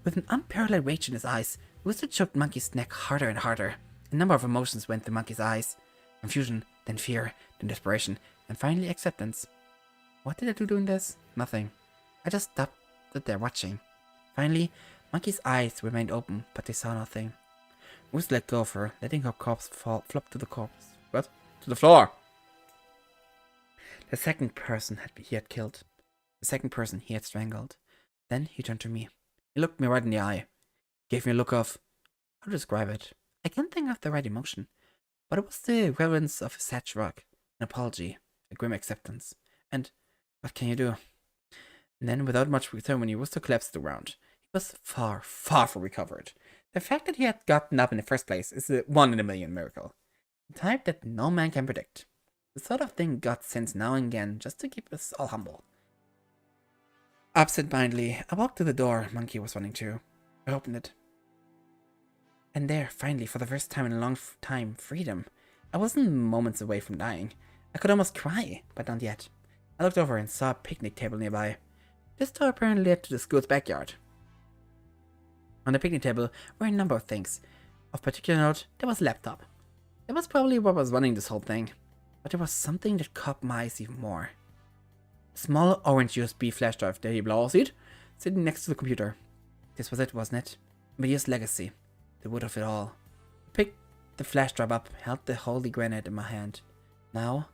With an unparalleled rage in his eyes, Rooster choked Monkey's neck harder and harder. A number of emotions went through Monkey's eyes. Confusion, then fear, then desperation, and finally acceptance. What did I do doing this? Nothing. I just stood there watching. Finally, Monkey's eyes remained open, but they saw nothing. Rooster let go of her, letting her corpse flop to the corpse. What? To the floor. The second person he had killed. The second person he had strangled. Then he turned to me. He looked me right in the eye. Gave me a look of... How to describe it? I can't think of the right emotion. But it was the reverence of a sad shrug, an apology, a grim acceptance. And what can you do? And then, without much ceremony, Rooster collapsed to the ground. He was far, far from recovered. The fact that he had gotten up in the first place is a 1 in a million miracle. The type that no man can predict. The sort of thing God sends now and again just to keep us all humble. Absent-mindedly, I walked to the door Monkey was running to. I opened it. And there, finally, for the first time in a long time, freedom. I wasn't moments away from dying. I could almost cry, but not yet. I looked over and saw a picnic table nearby. This door apparently led to the school's backyard. On the picnic table were a number of things. Of particular note, there was a laptop. That was probably what was running this whole thing. But there was something that caught my eyes even more. A small orange USB flash drive, there you blow it, sitting next to the computer. This was it, wasn't it? Media's legacy. The wood of it all. I picked the flash drive up, held the holy granite in my hand. Now...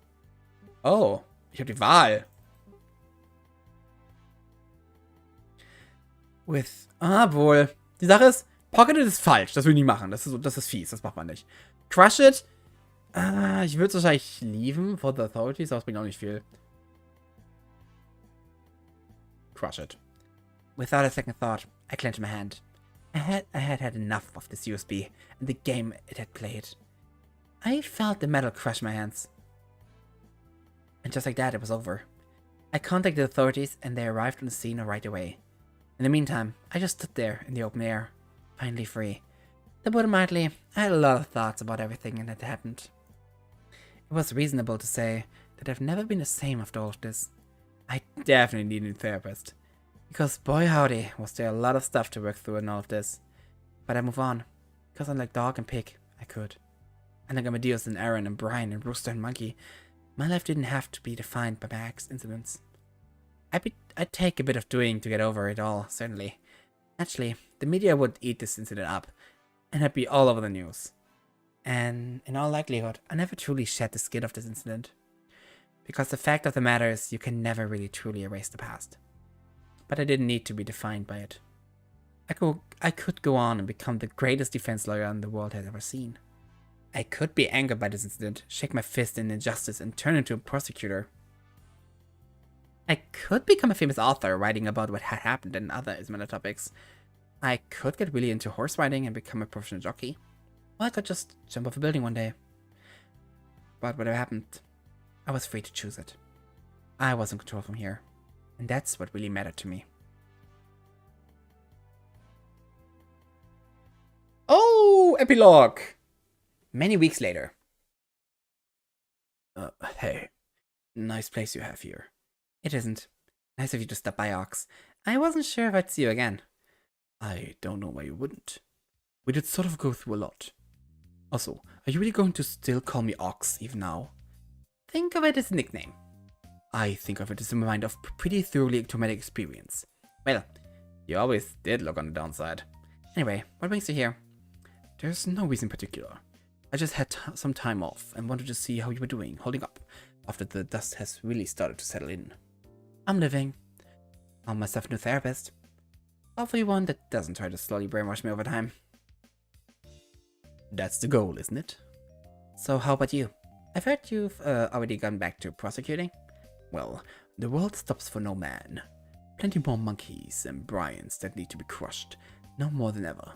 Oh, ich hab die Wahl. With... Wohl. Die Sache ist, Pocketed ist falsch. Das will ich nicht machen. Das ist fies. Das macht man nicht. Crush It. Ich würde es wahrscheinlich leaven for the authorities, aber es bringt auch nicht viel. Crush It. Without a second thought, I clenched my hand. I had enough of this USB and the game it had played. I felt the metal crush my hands. And just like that, it was over. I contacted the authorities and they arrived on the scene right away. In the meantime, I just stood there in the open air, finally free. To put it mildly, I had a lot of thoughts about everything that had happened. It was reasonable to say that I've never been the same after all of this. I definitely need a new therapist. Because boy howdy, was there a lot of stuff to work through in all of this. But I move on. Because unlike Dog and Pig, I could. Unlike Amadeus and Aaron and Brian and Rooster and Monkey, my life didn't have to be defined by my incidents. I'd take a bit of doing to get over it all, certainly. Actually, the media would eat this incident up, and it'd be all over the news. And in all likelihood, I never truly shed the skin of this incident. Because the fact of the matter is, you can never really truly erase the past. But I didn't need to be defined by it. I could go on and become the greatest defense lawyer the world has ever seen. I could be angered by this incident, shake my fist in injustice, and turn into a prosecutor. I could become a famous author writing about what had happened and other similar topics. I could get really into horse riding and become a professional jockey. Or I could just jump off a building one day. But whatever happened, I was free to choose it. I was in control from here. And that's what really mattered to me. Oh, epilogue. Many weeks later. Hey, nice place you have here. It isn't. Nice of you to stop by, Ox. I wasn't sure if I'd see you again. I don't know why you wouldn't. We did sort of go through a lot. Also, are you really going to still call me Ox even now? Think of it as a nickname. I think of it as a reminder of pretty thoroughly traumatic experience. Well, you always did look on the downside. Anyway, what brings you here? There's no reason in particular. I just had some time off and wanted to see how you were doing, holding up, after the dust has really started to settle in. I'm living. Found myself a new therapist. Hopefully one that doesn't try to slowly brainwash me over time. That's the goal, isn't it? So how about you? I've heard you've already gone back to prosecuting. Well, the world stops for no man. Plenty more monkeys and Bryans that need to be crushed, no more than ever.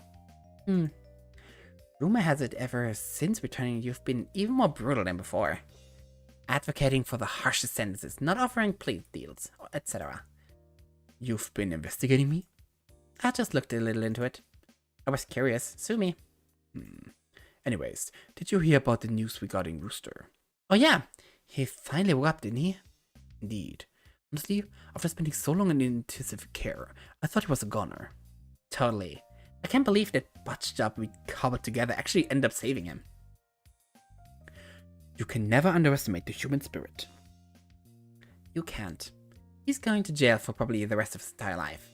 Rumor has it ever since returning you've been even more brutal than before. advocating for the harshest sentences, not offering plea deals, etc. You've been investigating me? I just looked a little into it. I was curious. Sue me. Anyways, did you hear about the news regarding Rooster? Oh yeah, he finally woke up, didn't he? Indeed. Honestly, after spending so long in intensive care, I thought he was a goner. Totally. I can't believe that botched job we cobbled together actually ended up saving him. You can never underestimate the human spirit. You can't. He's going to jail for probably the rest of his entire life.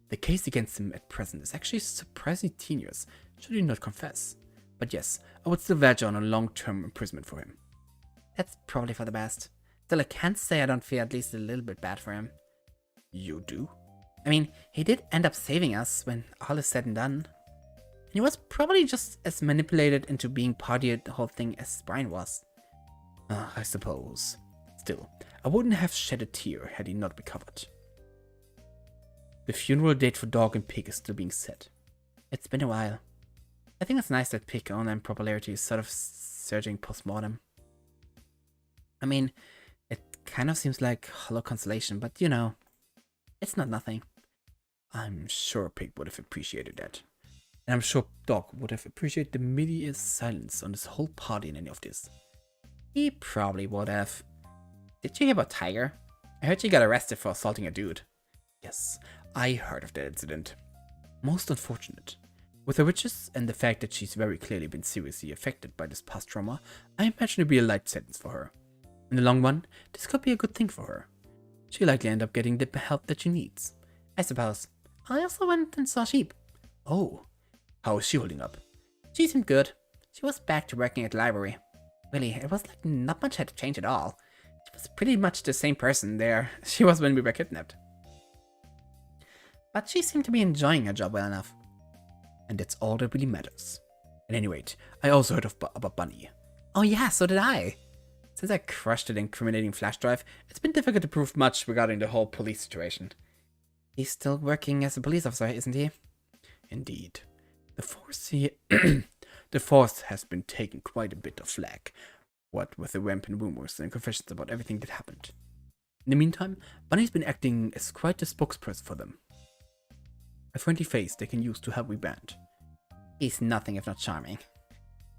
The case against him at present is actually surprisingly tenuous, should he not confess. But yes, I would still venture on a long-term imprisonment for him. That's probably for the best. Still, I can't say I don't feel at least a little bit bad for him. You do? I mean, he did end up saving us when all is said and done. And he was probably just as manipulated into being party of the whole thing as Brian was. I suppose. Still, I wouldn't have shed a tear had he not recovered. The funeral date for Dog and Pig is still being set. It's been a while. I think it's nice that Pig online popularity is sort of surging post-mortem. I mean, it kind of seems like hollow consolation, but you know, it's not nothing. I'm sure Pig would have appreciated that. And I'm sure Dog would have appreciated the media silence on this whole party and any of this. He probably would have. Did you hear about Tiger? I heard she got arrested for assaulting a dude. Yes, I heard of that incident. Most unfortunate. With her riches and the fact that she's very clearly been seriously affected by this past trauma, I imagine it'd be a light sentence for her. In the long run, this could be a good thing for her. She'll likely end up getting the help that she needs. I suppose. I also went and saw Sheep. Oh, how is she holding up? She seemed good. She was back to working at the library. Really, it was like not much had to change at all. She was pretty much the same person there she was when we were kidnapped. But she seemed to be enjoying her job well enough. And that's all that really matters. At any rate, I also heard about Bunny. Oh yeah, so did I. Since I crushed that incriminating flash drive, it's been difficult to prove much regarding the whole police situation. He's still working as a police officer, isn't he? Indeed. The force has been taking quite a bit of flack, what with the rampant rumors and confessions about everything that happened. In the meantime, Bunny's been acting as quite a spokesperson for them. A friendly face they can use to help rebrand. He's nothing if not charming.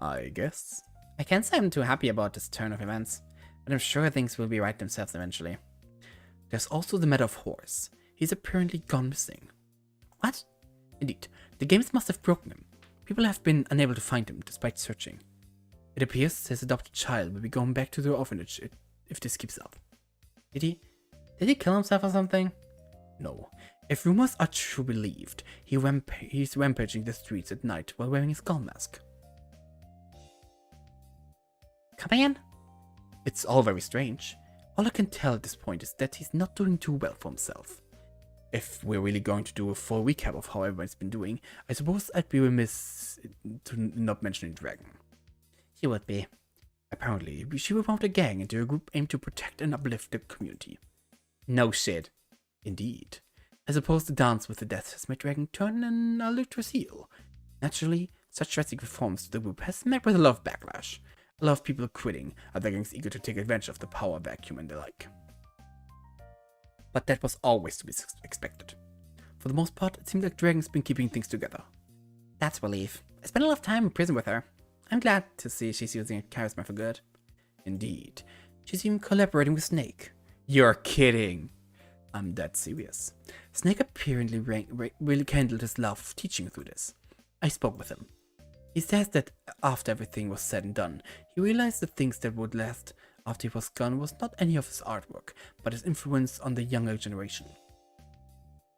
I guess. I can't say I'm too happy about this turn of events, but I'm sure things will be right themselves eventually. There's also the matter of Horace. He's apparently gone missing. What? Indeed, the games must have broken him. People have been unable to find him despite searching. It appears his adopted child will be going back to the orphanage if this keeps up. Did he kill himself or something? No. If rumors are true believed, he's rampaging the streets at night while wearing a skull mask. Come again? It's all very strange. All I can tell at this point is that he's not doing too well for himself. If we're really going to do a full recap of how everyone's been doing, I suppose I'd be remiss to not mention Dragon. He would be. Apparently, she reformed a gang into a group aimed to protect and uplift the community. No shit. Indeed. I suppose the dance with the death has made Dragon turn an electric heel. Naturally, such drastic reforms to the group has met with a lot of backlash. A lot of people quitting, other gangs eager to take advantage of the power vacuum and the like. But that was always to be expected. For the most part, it seems like Dragon's been keeping things together. That's relief. I spent a lot of time in prison with her. I'm glad to see she's using her charisma for good. Indeed. She's even collaborating with Snake. You're kidding. I'm dead serious. Snake apparently really kindled his love of teaching through this. I spoke with him. He says that after everything was said and done, he realized the things that would last after he was gone was not any of his artwork, but his influence on the younger generation.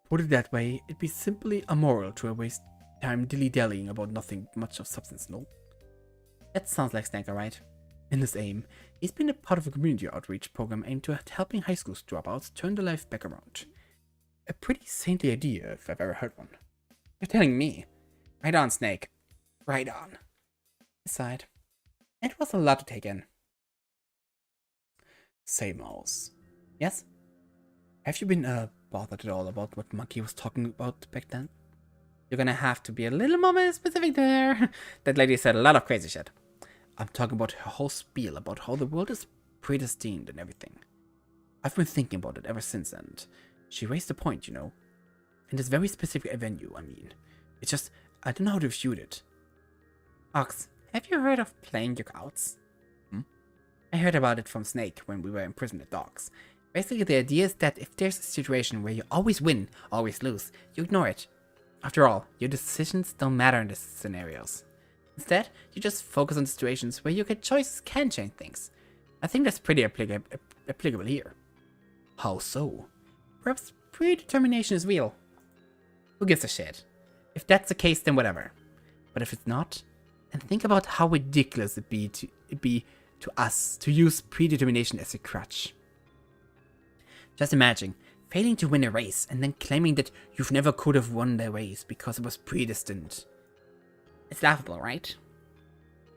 Put it that way, it'd be simply immoral to waste time dilly-dallying about nothing much of substance, no? That sounds like Snake, alright. In this aim, he's been a part of a community outreach program aimed at helping high school dropouts turn their life back around. A pretty saintly idea, if I've ever heard one. You're telling me? Right on, Snake. Right on. Aside, it was a lot to take in. Say, Mouse. Yes? Have you been bothered at all about what Monkey was talking about back then? You're gonna have to be a little more specific there. That lady said a lot of crazy shit. I'm talking about her whole spiel about how the world is predestined and everything. I've been thinking about it ever since, and she raised a point, you know. In this very specific venue, I mean. It's just, I don't know how to view it. Ox, have you heard of playing your cards? I heard about it from Snake when we were imprisoned at Dogs. Basically, the idea is that if there's a situation where you always win, always lose, you ignore it. After all, your decisions don't matter in these scenarios. Instead, you just focus on situations where your choices can change things. I think that's pretty applicable here. How so? Perhaps predetermination is real. Who gives a shit? If that's the case, then whatever. But if it's not, then think about how ridiculous it'd be to us to use predetermination as a crutch. Just imagine failing to win a race and then claiming that you've never could have won the race because it was predestined. It's laughable, right?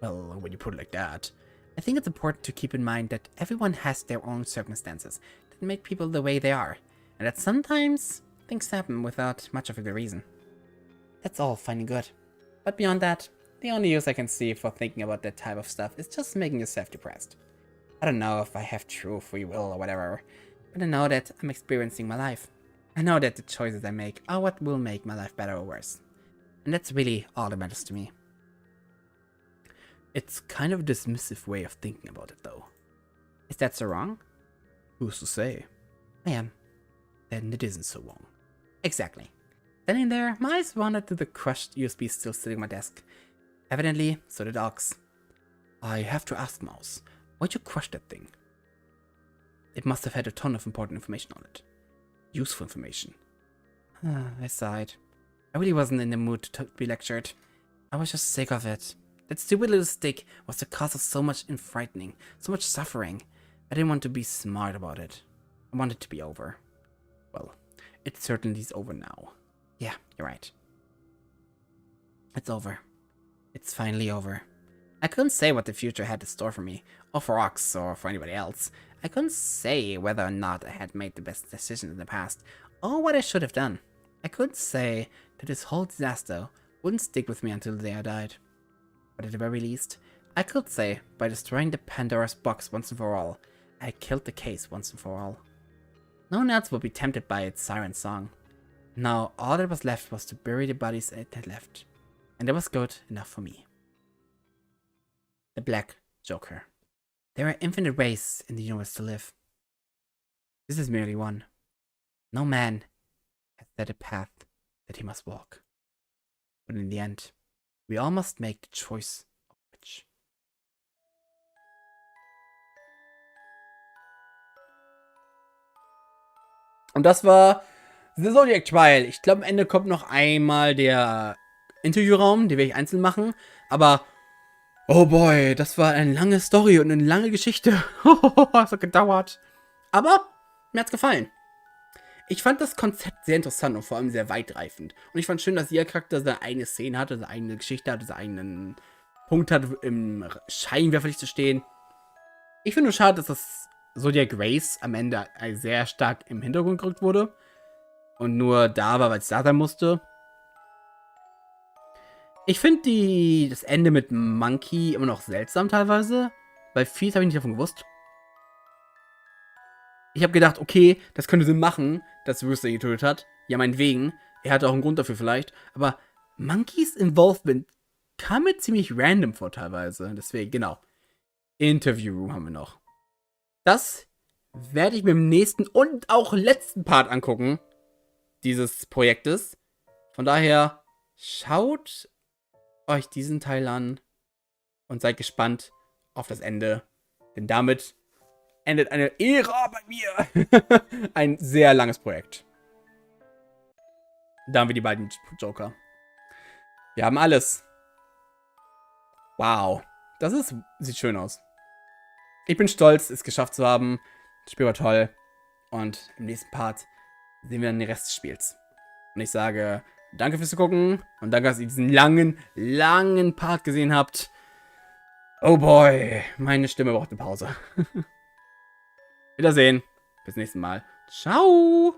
Well, when you put it like that. I think it's important to keep in mind that everyone has their own circumstances that make people the way they are, and that sometimes things happen without much of a good reason. That's all fine and good. But beyond that, the only use I can see for thinking about that type of stuff is just making yourself depressed. I don't know if I have true free will or whatever, but I know that I'm experiencing my life. I know that the choices I make are what will make my life better or worse. And that's really all that matters to me. It's kind of a dismissive way of thinking about it, though. Is that so wrong? Who's to say? I am. Then it isn't so wrong. Exactly. Standing there, my eyes wandered to the crushed USB still sitting on my desk. Evidently, so did Ox. I have to ask, Mouse, why'd you crush that thing? It must have had a ton of important information on it. Useful information. I sighed. I really wasn't in the mood to be lectured. I was just sick of it. That stupid little stick was the cause of so much frightening, so much suffering. I didn't want to be smart about it. I wanted it to be over. Well, it certainly is over now. Yeah, you're right. It's over. It's finally over. I couldn't say what the future had in store for me, or for Ox, or for anybody else. I couldn't say whether or not I had made the best decision in the past, or what I should have done. I couldn't say that this whole disaster wouldn't stick with me until the day I died. But at the very least, I could say, by destroying the Pandora's box once and for all, I killed the case once and for all. No one else would be tempted by its siren song. Now, all that was left was to bury the bodies it had left. And that was good enough for me. The Black Joker. There are infinite ways in the universe to live. This is merely one. No man has set a path that he must walk. But in the end, we all must make the choice of which. Und das war The Zodiac Trial. Ich glaube, am Ende kommt noch einmal der Interviewraum, den werde ich einzeln machen. Aber, oh boy, das war eine lange Story und eine lange Geschichte. Das hat gedauert. Aber mir hat's gefallen. Ich fand das Konzept sehr interessant und vor allem sehr weitreifend. Und ich fand schön, dass jeder Charakter seine eigene Szene hatte, seine eigene Geschichte hatte, seinen eigenen Punkt hatte, im Scheinwerferlicht zu stehen. Ich finde nur schade, dass das Zodiac Race am Ende sehr stark im Hintergrund gerückt wurde. Und nur da war, weil es da sein musste. Ich finde das Ende mit Monkey immer noch seltsam teilweise. Weil vieles habe ich nicht davon gewusst. Ich habe gedacht, okay, das könnte Sinn machen, dass Rooster ihn getötet hat. Ja, meinetwegen. Er hatte auch einen Grund dafür vielleicht. Aber Monkeys Involvement kam mir ziemlich random vor teilweise. Deswegen, genau. Interview Room haben wir noch. Das werde ich mir im nächsten und auch letzten Part angucken. Dieses Projektes. Von daher, schaut euch diesen Teil an. Und seid gespannt auf das Ende. Denn damit endet eine Ära bei mir. Ein sehr langes Projekt. Da haben wir die beiden Joker. Wir haben alles. Wow. Sieht schön aus. Ich bin stolz, es geschafft zu haben. Das Spiel war toll. Und im nächsten Part sehen wir dann den Rest des Spiels. Und ich sage, danke fürs Gucken. Und danke, dass ihr diesen langen Part gesehen habt. Oh boy. Meine Stimme braucht eine Pause. Wiedersehen. Bis nächsten Mal. Ciao.